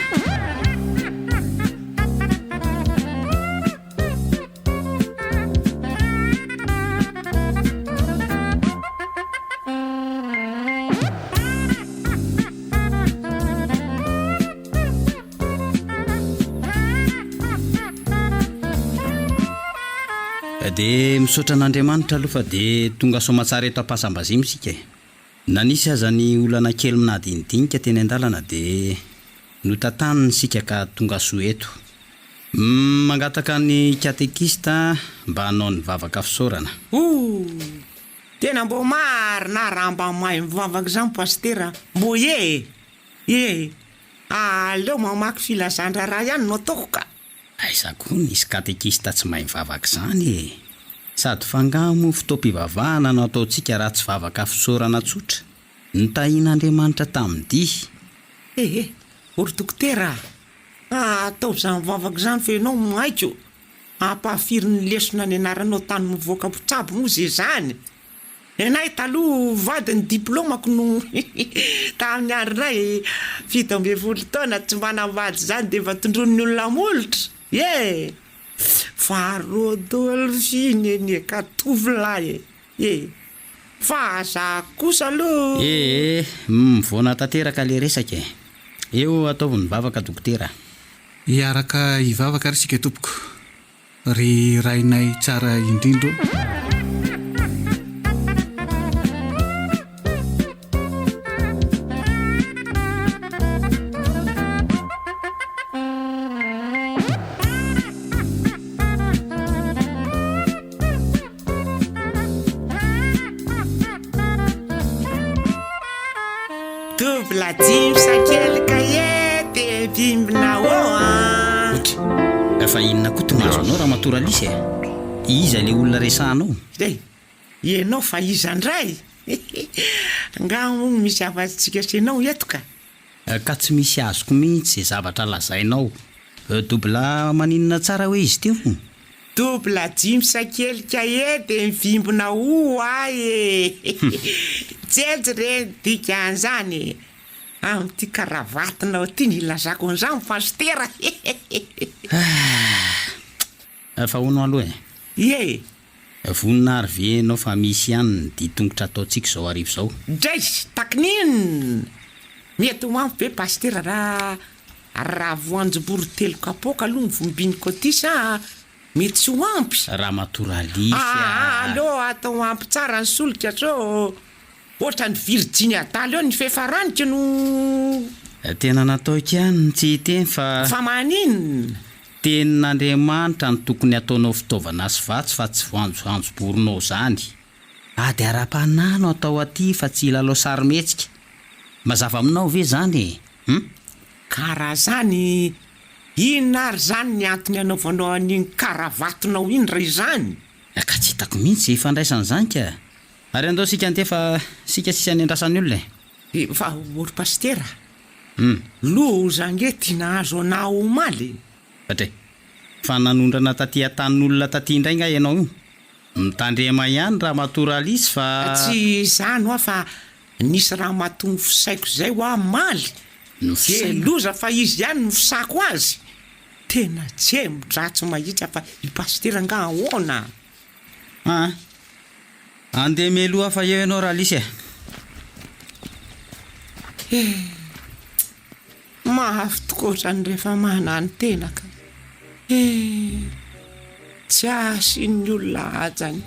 Dia misaotra an'Andriamanitra aloha fa dia tonga soamantsara eto am-pasambazimy sika. Nanisy aza ny olana kely minadinidinika teny an-dalana dia notantaniny sika ka tonga soa eto. Mangataka ny katekista mba hanao ny vavaka fisaorana. Tena mbo marina raha mba mahay mivavaka izany Pastera. Mbo aleo mamaky filazan-draharaha ihany no ataoko ka. Aiza koa nisy katekista tsy mahay mivavaka izany sady fangamo fotoam-pivavahana no ataontsika raha tsy vavaka fisaorana tsotra. Nitahian'Andriamanitra tamin'ity. Ory dokotera, atao izany mivavaka izany fa ianao mahaiko. Ampahafiry ny lesona ny anaranao tany mivoaka mpitsabo moa zay zany. Enay taloha vadiny diplômako no tamin'ny andronay 17 taona tsy manambady zany dia efa tondron'ny olona molotra. Fa Rodolphe iny ka tovolahy. Fa za kosa aloha. Mivoana tanteraka le resaka. Eo ataovy ny vavaka dokotera. Hiaraka hivavaka ry sika tompoko. Ry rainay tsara indrindro. Dobla dimy sakelika dia bimbina Efa inona koa tomazo anao raha matoralisy iza le olona resahanao? Ianao fa iza indray? Nga misy afa-tsika senao eto ka. Ka tsy misy azoko mihitsy izay zavatra lazainao. Dobla maninona tsara hoe izy teo? Dobla dimy sakelika dia mivimbina jejo re dika an'izany amin'ity karavatinao ty ny ilazako an'izany Pastera. Fa hono aloha vonina ary ve anao fa misy ihany ny ditongotra ataontsika izao arivo izao? Dray takininy mety ho ampy be Pastera raha voanjom-boro telo kapoaka aloha ny vombiniko aty sa mety tsy ho ampy. Raha matoralisy aleo atao ampy tsara ny solika sao ohatra ny Virginia Daly eo ny fefaraniko no tena nataoko ihany tsy hiteny fa maninona tenin'Andriamanitra ny tokony ataonao fitaovana sy vatsy fa tsy voanjoboronao zany. Dia ara-panano atao aty fa tsy ilalao sarymetsika. Mazava aminao ve zany? Karaha zany inona ary zany ny antony anaovanao an'iny karavatinao iny ray zany? Ka tsy hitako mihitsy ifandraisany zany ka. Ary andao sika antefa sika sisy any andrasan'ny olona fa ory Pastera lo zange tina azo anao omaly fa nanondrana taty atanin'olona taty indray nga ianao io mitandrema ihany raha matoralisy fa tsy izany fa nisy raha mahatongo fisaiko zay ho amaly No de fisaina. loza fa izy ihany no fisako azy. Tena tsembodratsy mahitsy fa i pastera nga ahoana. Andeha meloha fa eo ianao raha lisy Mahafy tokoatrany rehefa manany tena ka. Tsy asin'ny olona ajany.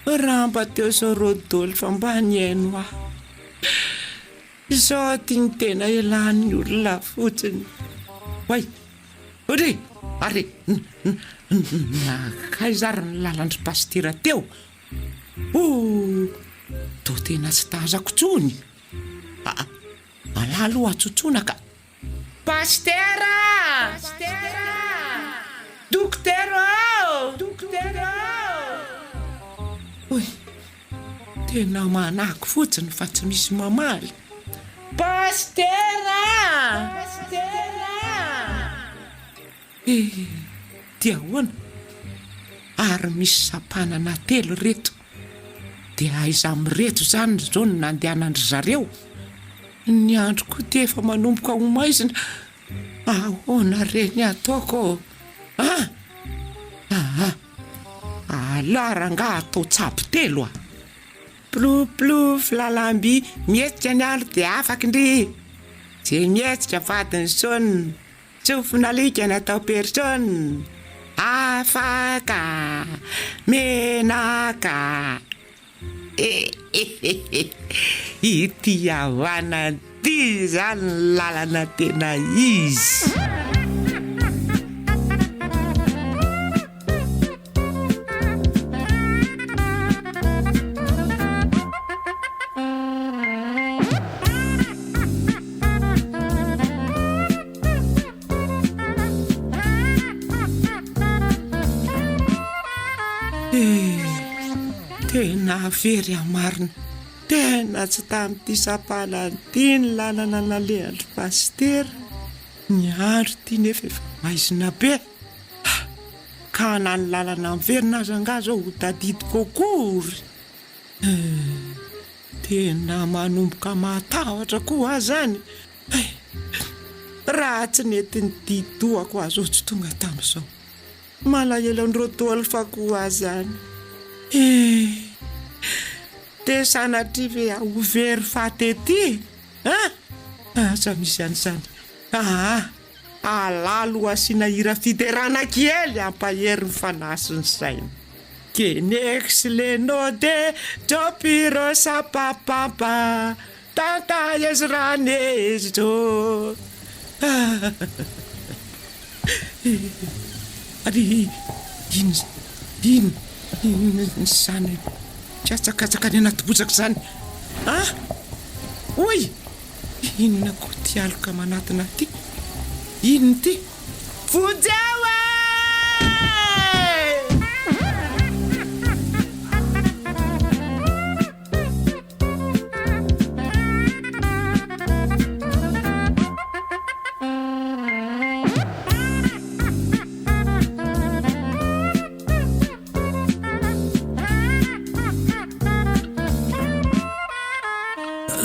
Raha mba teo zao Rodolphe fa mba niaino aho. Zao tiany tena ilan'ny olona fotsiny. Way, ode, are, kaizara ny lalandry pastera teo. To tena tsy tazako tsony. Alalo atsotsona ka. Pastera! Doktera! Oy, tena manako fotsiny fa tsy misy mamaly. Pastera! Dia hoana, ary misy sapanana telo reto. Dia aiza mireto zany zao no nandehanandry zareo. Ny andro koa dia efa manomboka ho maizina. Ahoana reny ataoko? Alaranga atao tsapy telo a. Plouplouf lalamby mietsika ny andro dia afaka ndry. Tsy mietsika vadiny saona. Tsofinalika ny atao persona. Afaka menaka. Ity avana ty zany lalana tena izy. Tena very amarina. Tena tsy tamin'ity sapalanty ny lalana nalehandry pastera. Ny andro ty nefa efa maizina be. Ka na ny lalana miverina aza nga zao ho tadidiko akory. Tena manomboka matahotra koa aho zany. Raha tsy nety ny dohako azo tsy tonga tamin'izao. Malahelo ny Rodolphe koa aho zany. Te sanatry ve ho very fatety. Aza misy an'izany. Alalo asiana hira fiterana kely ampahery ny fanasiny saina. Kenex leno de jopiro sapapapa tanta esranezo. Ari in zany tsatsakatsaka ny anaty bozaka zany. Oy, inona koa ty aloka manatina ty? Inona ty? Fojawa!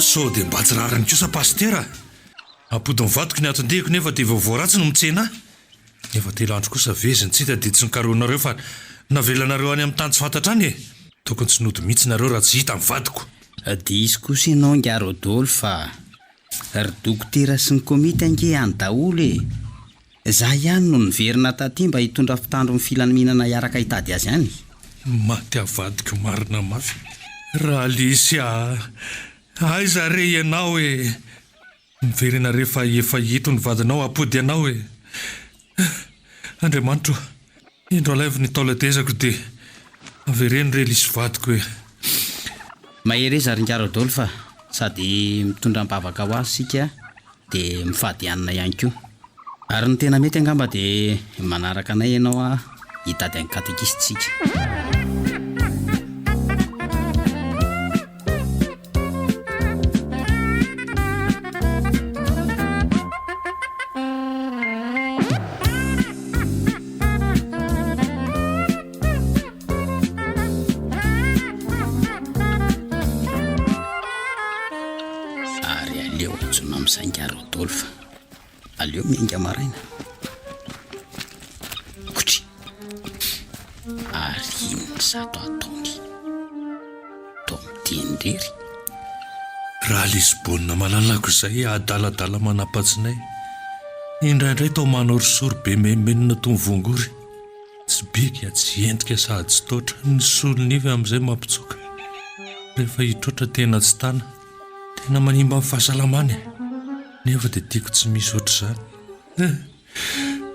So dia mba tsy rarany kosa pastera. Apody mivadiko ny atondehiko nefa dia vaovao-ratsy no mitsena. Nefa telo andro kosa veziny tsy hita dia tsy nikaroanareo fa navelanareo any amin'ny tany tsy fantatra any. Tokony tsy nody mihitsy nareo raha tsy hita mivadiko. Diso kosa ianao nga Rodolphe fa ry dokotera sy ny komity ange any daholo Zah ihany no niverina taty mba hitondra fitandro ny filaminana iaraka hitady azy any. Maty avadiko marina mafy. Raha Alicia, aiza re ianao miverina rehefa efa hito ny vadinao apody ianao Andriamanitro, indro alaivo ny taoladezako dia avereny re lisy vadiko Mahery zaringa Rodolphe sady mitondra mbavaka ho azy sika dia mifady anina ihany koa. Ary ny tena mety angamba dia manaraka anay ianao hitady any katekisitsika. misainga Rodolphe. Aleo miainga maraina. Kotry. Arina zato ataony. Tao mitendrery. Raha Lisbonina malalako izay adaladala manapatsinay. Indraindray tao manorisory be memenina toy ny vongory. Tsy bika, tsy endrika sady tsy totra. Ny solonivy amin'izay mampitsoka. Rehefa hitrotra tena tsy tana, tena manimba amin'ny fahasalamany. Nefa dia tiako tsy misy ohatr'izany.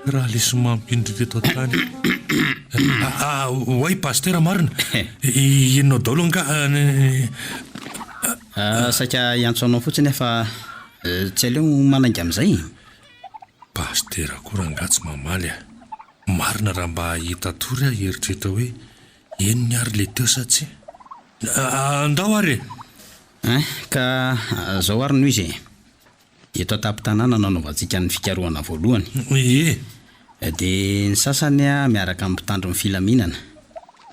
Raha lisy mampindry teto an-tany. Hoay pastera marina. Inona daholo anga Saika iantso anao fotsiny fa tsy aleo manainga amin'izay. Pastera koa rangaha tsy mamaly a. Marina raha mba hita tory a heritrehitra hoe eny ny ary le teo sa tsy. Andao ary. Ka zao ary noho izy. Eto an-tampon-tanàna nanaovantsika ny fikarohana voalohany. Ie. Dia ny sasany miaraka amin'ny mpitandro ny filaminana.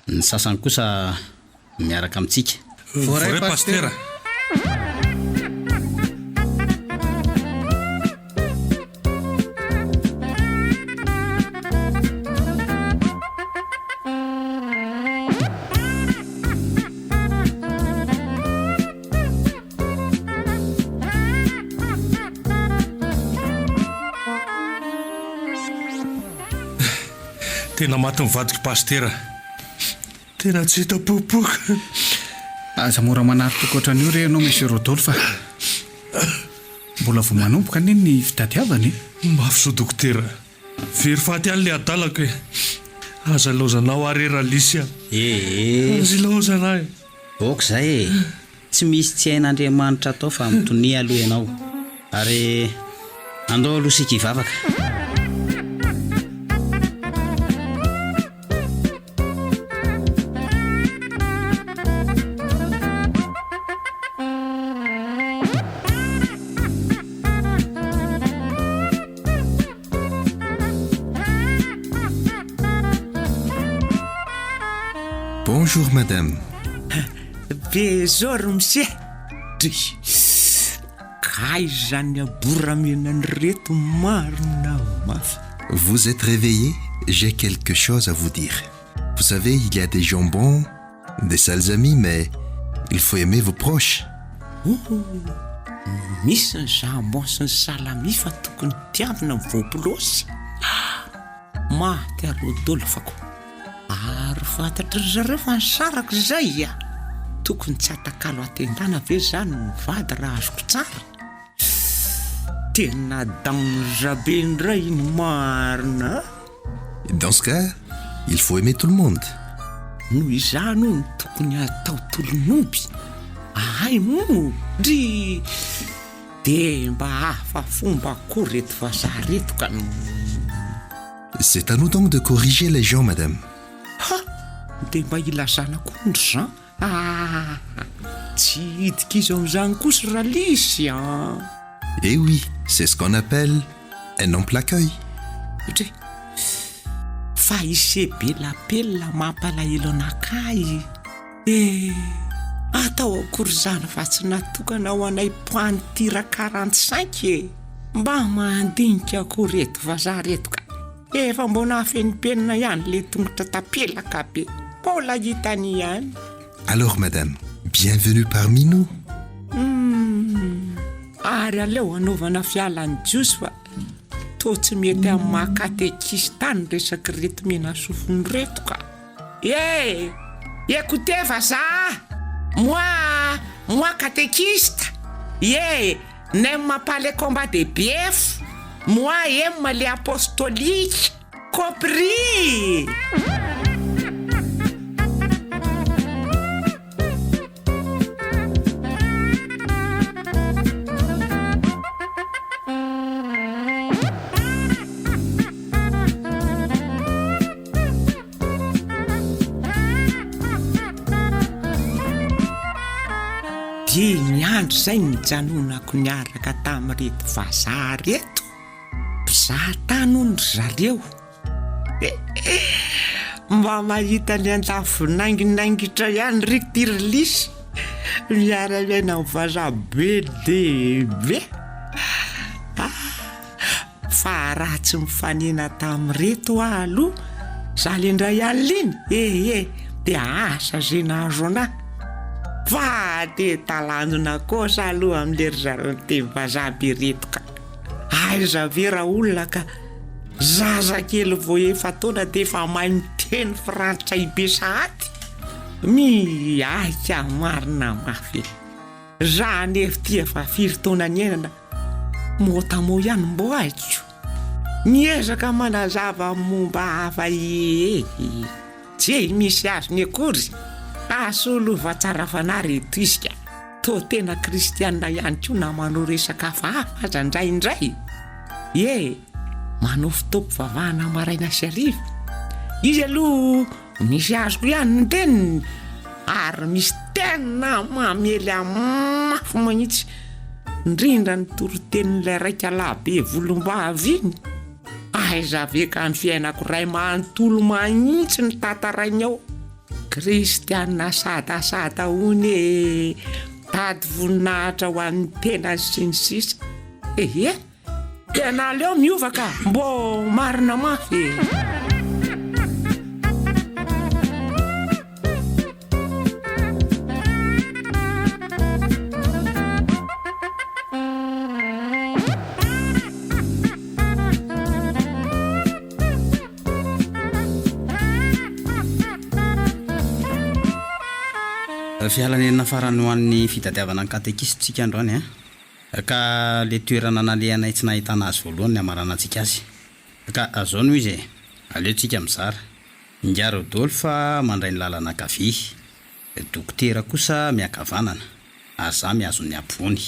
Ny sasany kosa miaraka amintsika. Voray pastera. Tena maty mivadiky pastera. Tena tsy hita popoka. Aza mora manary tokoatran'io re ianao Monsieur Rodolphe. Mbola vao manomboka anie ny fitadiavany. Mafy so dokotera. Very faty any le adalako e. Aza laozanao ary raha lisy a. Aza laozanay. Boko zay e. Tsy misy tsy hain'Andriamanitra atao fa mitonia aloha ianao. Ary andao aloha sika hivavaka. Bonjour, madame. Bezoro monsieur. Kay zany aboraminany reto marina mafy. Vous êtes réveillé? J'ai quelque chose à vous dire. Vous savez, il y a des jambons, des sales amis, mais il faut aimer vos proches. Misy ny jambon sy ny salami fa tokony tiavina ny voapolosy. Maty Rodolfako. Ary fantatry zareo fa ny sarako zay a. Tokony tsy atakalo atendana ve zany ny vady raha azoko tsara. Tena danger be indray iny marina. Dans ce cas, il faut aimer tout le monde. Noho izany no tokony atao tolonoby. Ay mo dry de mba hafa fomba koa reto vazaha reto ka no. C'est à nous donc de corriger les gens, madame. De mba ilazana koa ny Jean. Tsy hidika izy amin'izany kosa raha lisy a. Eh oui, c'est ce qu'on appelle un homme placeuil. Dre fa ise belapelona mampalahelo anakay. Atao akory zany fa tsy natokana ho anay pointira 45 e. Mba mandinika akory reto vazaha reto ka. Efa mbona afenimpenina ihany le tongotra tapelaka be. Mbola hitany ihany. Alors, madame, bienvenue parmi nous. Ary aleo anaovana fialany jiosy fa toa tsy mety amin'ny mahakatekista ny resaky reto mena sofiny reto ka. Écoutez vazaha. Moi catéchiste. N'aime pas les combats des biefs. Moi aime les apostoliques. Compris? Ny andro zay nijanonako niaraka tamin'reto vazaha reto. Mpizaha tany hono zareo. Mba mahita ny andafinainginaingitra ihany rikitiry lisy. Miara-miaina amin'ny vazaha be dehibe. fa raha tsy mifanena tamin'reto aloha za le ndray aliny dia asa zay nahazo anahy fa te talanjona kosa aloha amin'le ry zareo teny vazaha be reto ka aiza ve raha olona ka zazakely vo efa taona dia efa mahay miteny frantsay be sahaty miaika marina mafy za nefa ty efa 5 taona ny ainana motamo ihany mbo aiko miezaka manazava momba hafa tsy misy azo ny akory asolova tsara fanary eto isika to tena kristianina ihany koa na manao resaka hafahafa aza indraindray manao fitopo vavahana maraina sy hariva izy aloha misy azoko ihany ny teniny ary misy tena mamely mafy magnitsy indrindra ny torotenin'ilay raika lahabe volombavy iny aiza ve ka ny fiainako ray manontolo magnitsy ny tatarainy ao kristianina sadasada hony tady voninahitra ho an'ny tena sy ny sisa tena leo miova ka mbo marina mafy fialanenina farany ho an'ny fitadiavana ny katekisitsika androany ka le toerana nalehanay tsy nahitana azy voalohany ny amarana antsika azy ka azao noho izy aleotsika mizara Ingia Rodolphe mandray ny lalana kavy, dokotera kosa miakavanana ary za miazo ny ampony.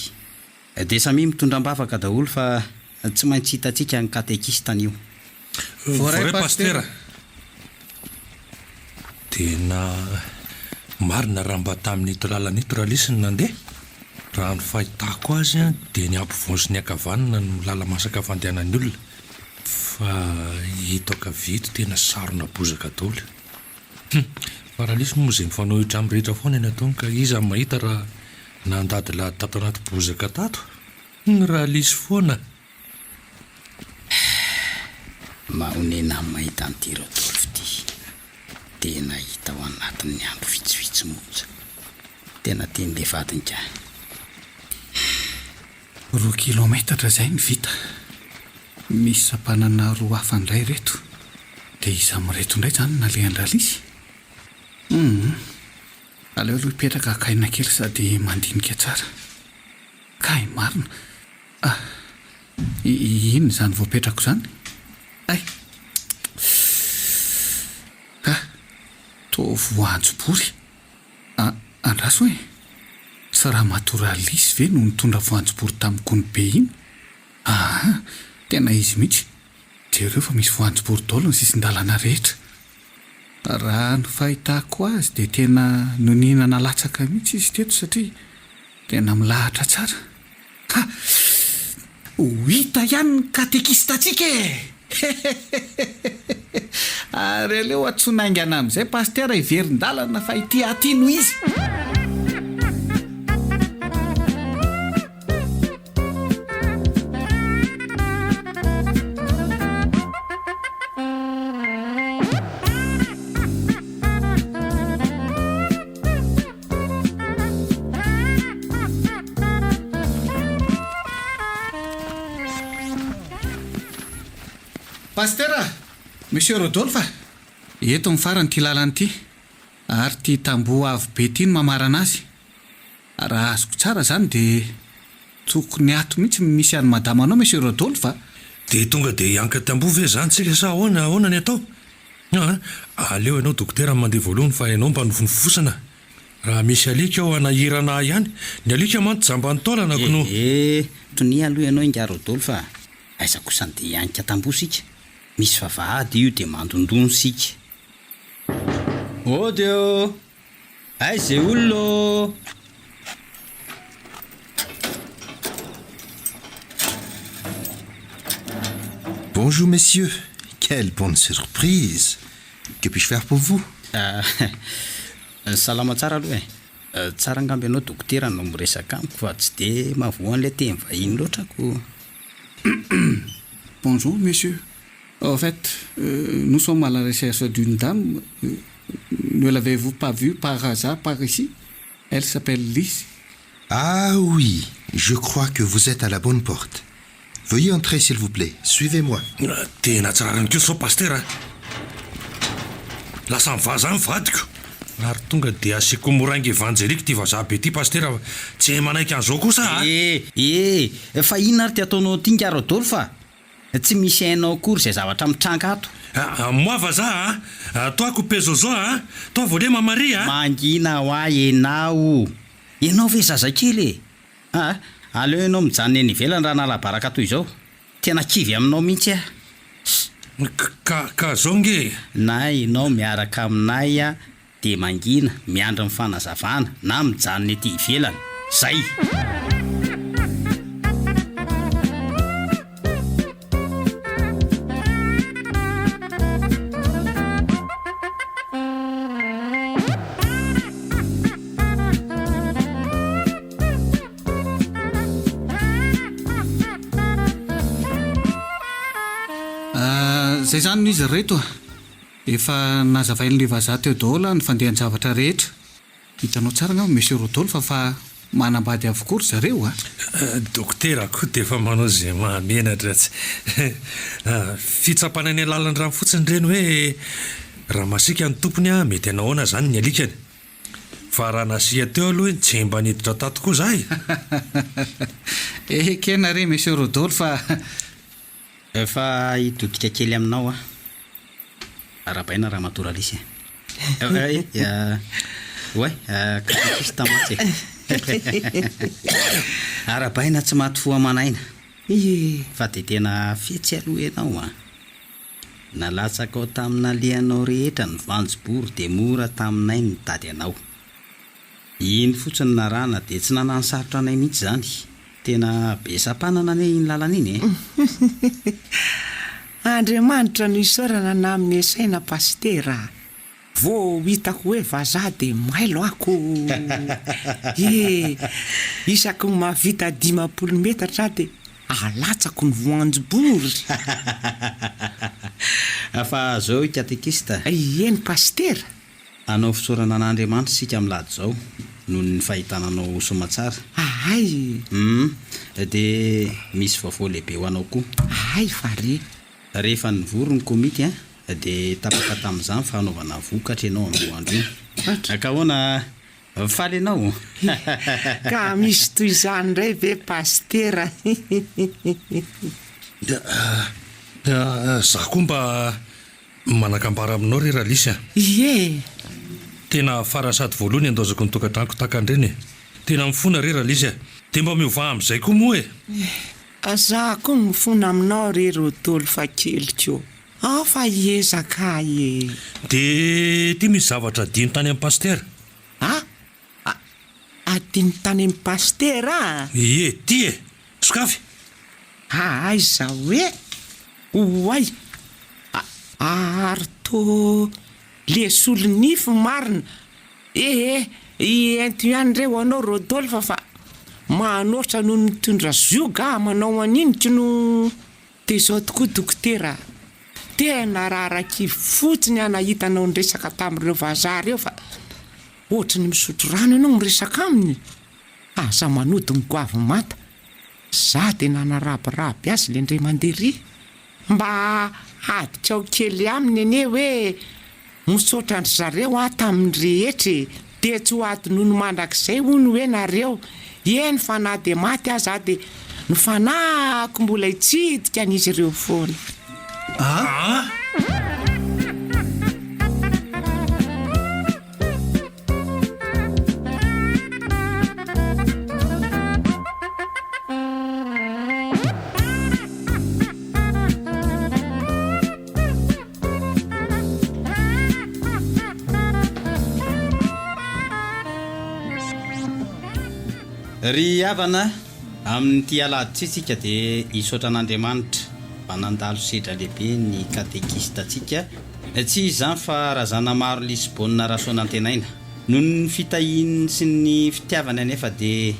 Dia samy mitondram-bavaka daholo fa tsy maintsy hitantsika ny katekista an'io. Voray pastera. Tena marina raha mba tamin'ito lalan'ito raha lisiny nandeha. Raha ny fahitako azy dia ny ampivonso ny akavanana no lala masaka fandehanan'ny olona. Fa hito akavito tena sarona bozaka daholo. Fa raha lisy moa izay mifanohitra amin'ny rehetra foana eny ataony ka iza mahita raha nandady lahady tato anaty bozaka tato. Raha lisy foana. Mahonena mahita an'ity Rodolphe ty. Tena hita ao anatin'ny andro vitsivitsy monja. Tena teny le vadiny ka. 2 kilometatra zay ny vita. Misy sampanana 2 hafa indray reto. Dia iza amin'reto indray zany nalehan-drala izy. Aleo aloha hipetraka akaina kely sady mandinika tsara. Kay marina. Ino zany voapetrako zany? Ay. To voanjobory. Andraso hoe. Sa raha matoralisy ve no nitondra voanjobory tamiko ny be iny? Tena izy mihitsy. Jereo fa misy voanjobory daholo ny sisin-dalana rehetra. Raha ny fahitako azy dia tena nonina latsaka mihitsy izy teto satria tena milahatra tsara. Hita ihany ny katekistatsika e! Ary aleo atsonaingana amin'izay pastera hiverin-dalana fa ity aty no izy. Pastera, Monsieur Rodolphe, eto ny farany ty lalana ty, ary ty tamboho avo be ty no mamarana azy. Raha azoko tsara zany dia tokony ato mihitsy misy any madama anao, Monsieur Rodolphe. Dia tonga dia hianka tamboho ve zany tsika sa ahoana ny atao? Aleo ianao dokotera mandeha voalohany fa ianao mba nofonofosana. Raha misy alika ao anahirana ihany, ny alika mantsy jambany taolana kono. Tonia aloha ianao Ingia Rodolphe. Aiza kosa dia hianika tamboho sika. Misy vavahady io dia mandondony sika. Odio! Aiza olona! Bonjour messieurs, quelle bonne surprise. Que puis-je faire pour vous? Salama tsara aloha e. Tsara angamby ianao dokotera no miresaka amiko fa tsy dia mavoa an'ilay teny vahiny loatra ko. Bonjour, monsieur. En fait, nous sommes à la recherche d'une dame. Ne l'avez-vous pas vue par hasard par ici? Elle s'appelle Lise. Ah oui, je crois que vous êtes à la bonne porte. Veuillez entrer s'il vous plaît. Suivez-moi. Tena tsara ny keo sao pastera. Lasa mivaza ny vadiko. Ary tonga dia asiako morangy evanjelika ty vazaha be ty pastera. Tsy hay manaiky an'izao kosa fa inona ary ty ataonao tinga Rodolphe? Tsy misy hainao akory izay zavatra mitranga ato. Moi vazaha, toi coupé zozo, toi volé ma Marie. Mangina ho ahy ianao ve zazakely aleo ianao mijanona eny ivelany raha nalabaraka toy izao. Tena kivy aminao mihitsy Ka zao nge. Na ianao miaraka aminay dia mangina miandry ny fanazavana na mijanona ety ivelany. Zay. Zay zany no izy reto efa nazavain'ilay vazaha teo daholo ny fandehan'ny zavatra rehetra. Hitanao tsara nga monsieur Rodolphe fa manambady avokoa ry zareo Dokotera koa dia efa manao izay mahamenatra tsy. Fitsapana ny alalan'ny rano fotsiny ireny hoe raha masika ny tompony mety anahoana zany ny alikany. Fa raha nasia teo aloha tsy mba niditra tato koa zahay. Ekena re monsieur Rodolphe. Efa hitodika kely aminao arabaina raha matoralisy. Katekista matsy. Arabaina tsy maty fo amanaina. Fa dia tena fetsy aloha ianao nalatsaka ao tamina lehanao rehetra ny vanjobory dia mora taminay ny tady anao. Iny fotsiny narana dia tsy nanany sarotra anay mihitsy zany. Tena be sampanana ane iny lalana iny Andriamanitra no isaorana na amin'ny saina pastera. Vao hitako hoe vazaha dia mailo ako. Isaky ny mahavita 50 metatra dia alatsako ny voanjobory. Fa zao katekista. Eny pastera. Anao fisaorana an'Andriamanitra sika milady zao noho ny fahitananao somatsara. Ay. Dia misy vaovao lehibe ho anao koa. Ay fare. Rehefa nivory ny komity dia tapaka tamin'izany fanaovana vokatra ianao amin'ny andro iny. Ka hoana faly ianao? Ka misy toy izany indray ve pastera? Zaho koa mba manakambara aminao re raha lisy. Tena farasady voalohany andozako ny tokantranoko takan'ireny. Tena mifona re raha lisy. Dia mba miova amin'izay koa moa Zaho koa mifona aminao re Rodolphe keliko. Fa hiezaka Dia ty misy zavatra adino tany amin'ny pastera. Adino tany amin'ny pastera? Ty sokafy. Ay za hoe oay ary to lesolonify marina. Ento ihany reo anao Rodolphe fa manoatra no mitondra zioga manao aniniko no dia izao tokoa dokotera. Tena raraky fotsiny anahitanao niresaka tamin'ireo vazaha reo fa ohatry ny misotro rano ianao miresaka aminy. Aza manody ny goavy mata. Za dia nanarabiraby azy le ndray mandery mba adikao kely aminy ane hoe misaotra andry zareo tamin'ny rehetra dia tsy ho ady noho ny mandrakizay hono hoe nareo. Eny fa na dia maty aza dia ny fanahiko mbola hitsidika an'izy ireo foana. Ry havana amin'ity aladitsy tsika dia hisaotra an'Andriamanitra mba nandalo sedra lehibe ny katekistatsika. Tsy izany fa razana maro Lisbonina rasoana antenaina. Noho ny fitahiny sy ny fitiavana anefa dia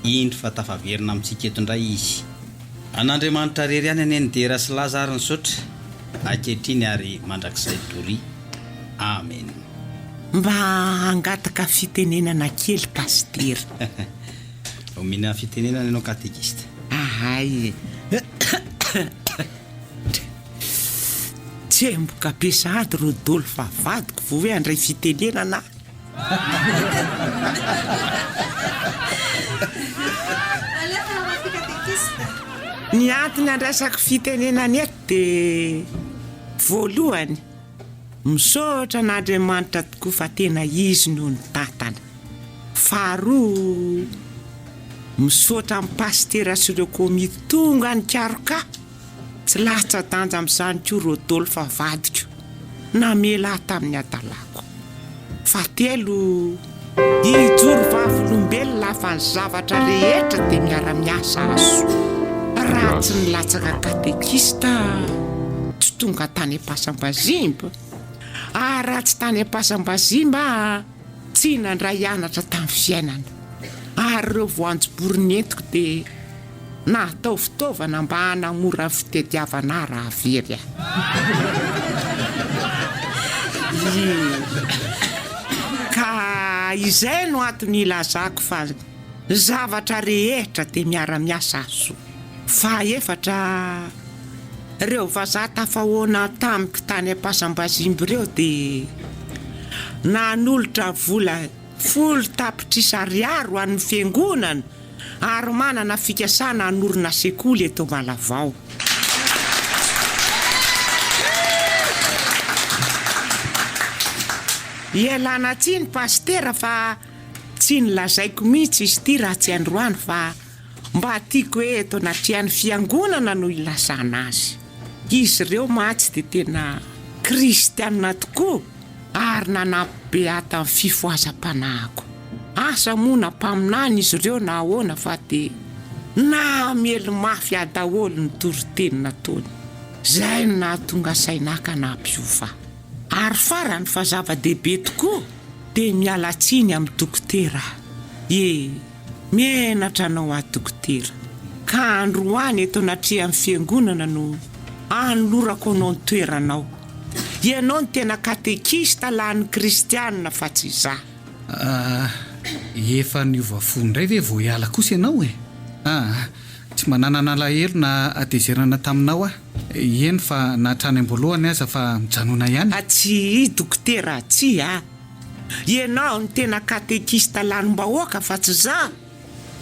indro fa tafaverina amintsika eto indray izy. an'andriamanitra rery any any nidera sy lazary ny sotra ankehitriny ary mandrakizay toria. Amen. Mba angataka fitenenana kely pastera. Omina fitenenana ianao katekista. Ahay. Tsemboka be sahady Rodolphe avadiko vao hoe andray fitenenana. Ny antony andraisako fitenenana eto dia voalohany misaotra n'Andriamanitra tokoa fa tena izy noho ny tatana. Faharoa misaotra amin'ny pastera sy ireo komity tonga ny karoka tsy latsa tanja amin'izany koa Rodolphe avadiko namela tamin'ny adalako. Fahatelo hijoro vavolombelona fa ny zavatra rehetra dia miara-miasa azo. Raha tsy nilatsaka katekista tsy tonga tany am-pasambazimba. Raha tsy tany am-pasambazimba tsy nandray anatra tamin'ny fiainana. Ary ireo voanjobory entiko dia natao fitaovana mba hanamora fitadiavana raha very. Ka izay no antony ilazako fa zavatra rehetra dia miara-miasa azo. Fahaefatra ireo vazaha tafahoana tamiko tany am-pasambazimba ireo dia nanolotra vola 10 tapitrisa ariary an'ny fiangonana ary manana fikasana hanorina sekoly eto Malavao. Ialana tsiny pastera fa tsy nilazaiko mihitsy izy ity raha tsy androany fa mba tiako hoe eto anatrian'ny fiangonana no ilazana azy. Izy ireo matsy dia tena kristianina tokoa ary nanampy be ata amin'ny fifohazam-panahiko. Asa moa nampaminany izy ireo na ahoana fa dia namelo mafy daholo ny toriteny nataony. Zay no nahatonga sainaka nampiova. Ary farany fa zava-dehibe tokoa dia miala tsiny amin'ny dokotera. Mienatra anao a dokotera. Ka androany eto anatrian'ny fiangonana no anolorako anao ny toeranao. Ianao ny tena katekista lahy kristianina fa tsy izaho. Efa niova fo indray ve vao hiala kosa ianao e? Tsy manana alahelo na atezerana taminao eny fa nahatrany am-boalohany aza fa mijanona ihany. Tsy dokotera tsy ianao ny tena katekista lanim-bahoaka fa tsy izaho.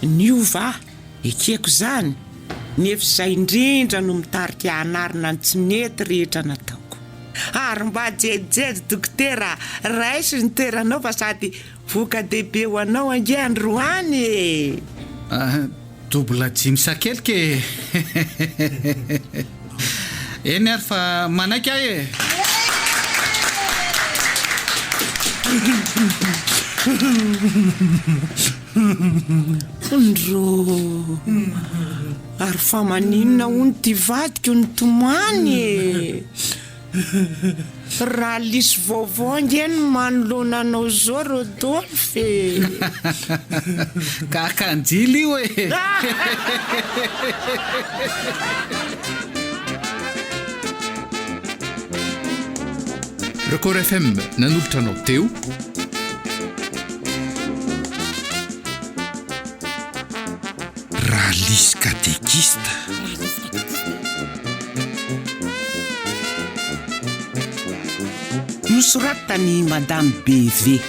Niova ekeko izany nefa izay indrindra no mitarika hanarina ny tsy mety rehetra nataoko. Ary mba jejojejo dokotera raisy ny toeranao fa sady voka dehibe ho anao ange androany e. Dobla jimy sakelike. Eny ary fa manaiky ahy e. Ndro ary fa maninona hono ty vadiko ny tomany e. Raha lisy vaovao angeny manoloana anao zao Rodolphe. Kakanjily io e. Record FM nanolotra anao teo Ralis katekista. Nosoratany Madame BV.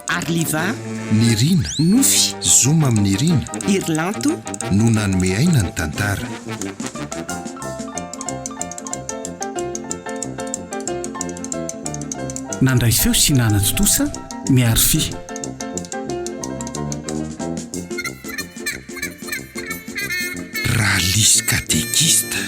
Arliva Nirina Nofy Zoma amin'ny Nirina Irlanto no nanome aina ny tantara. Nandray feo sy nanatotosa miaro fi. Ralis katekista.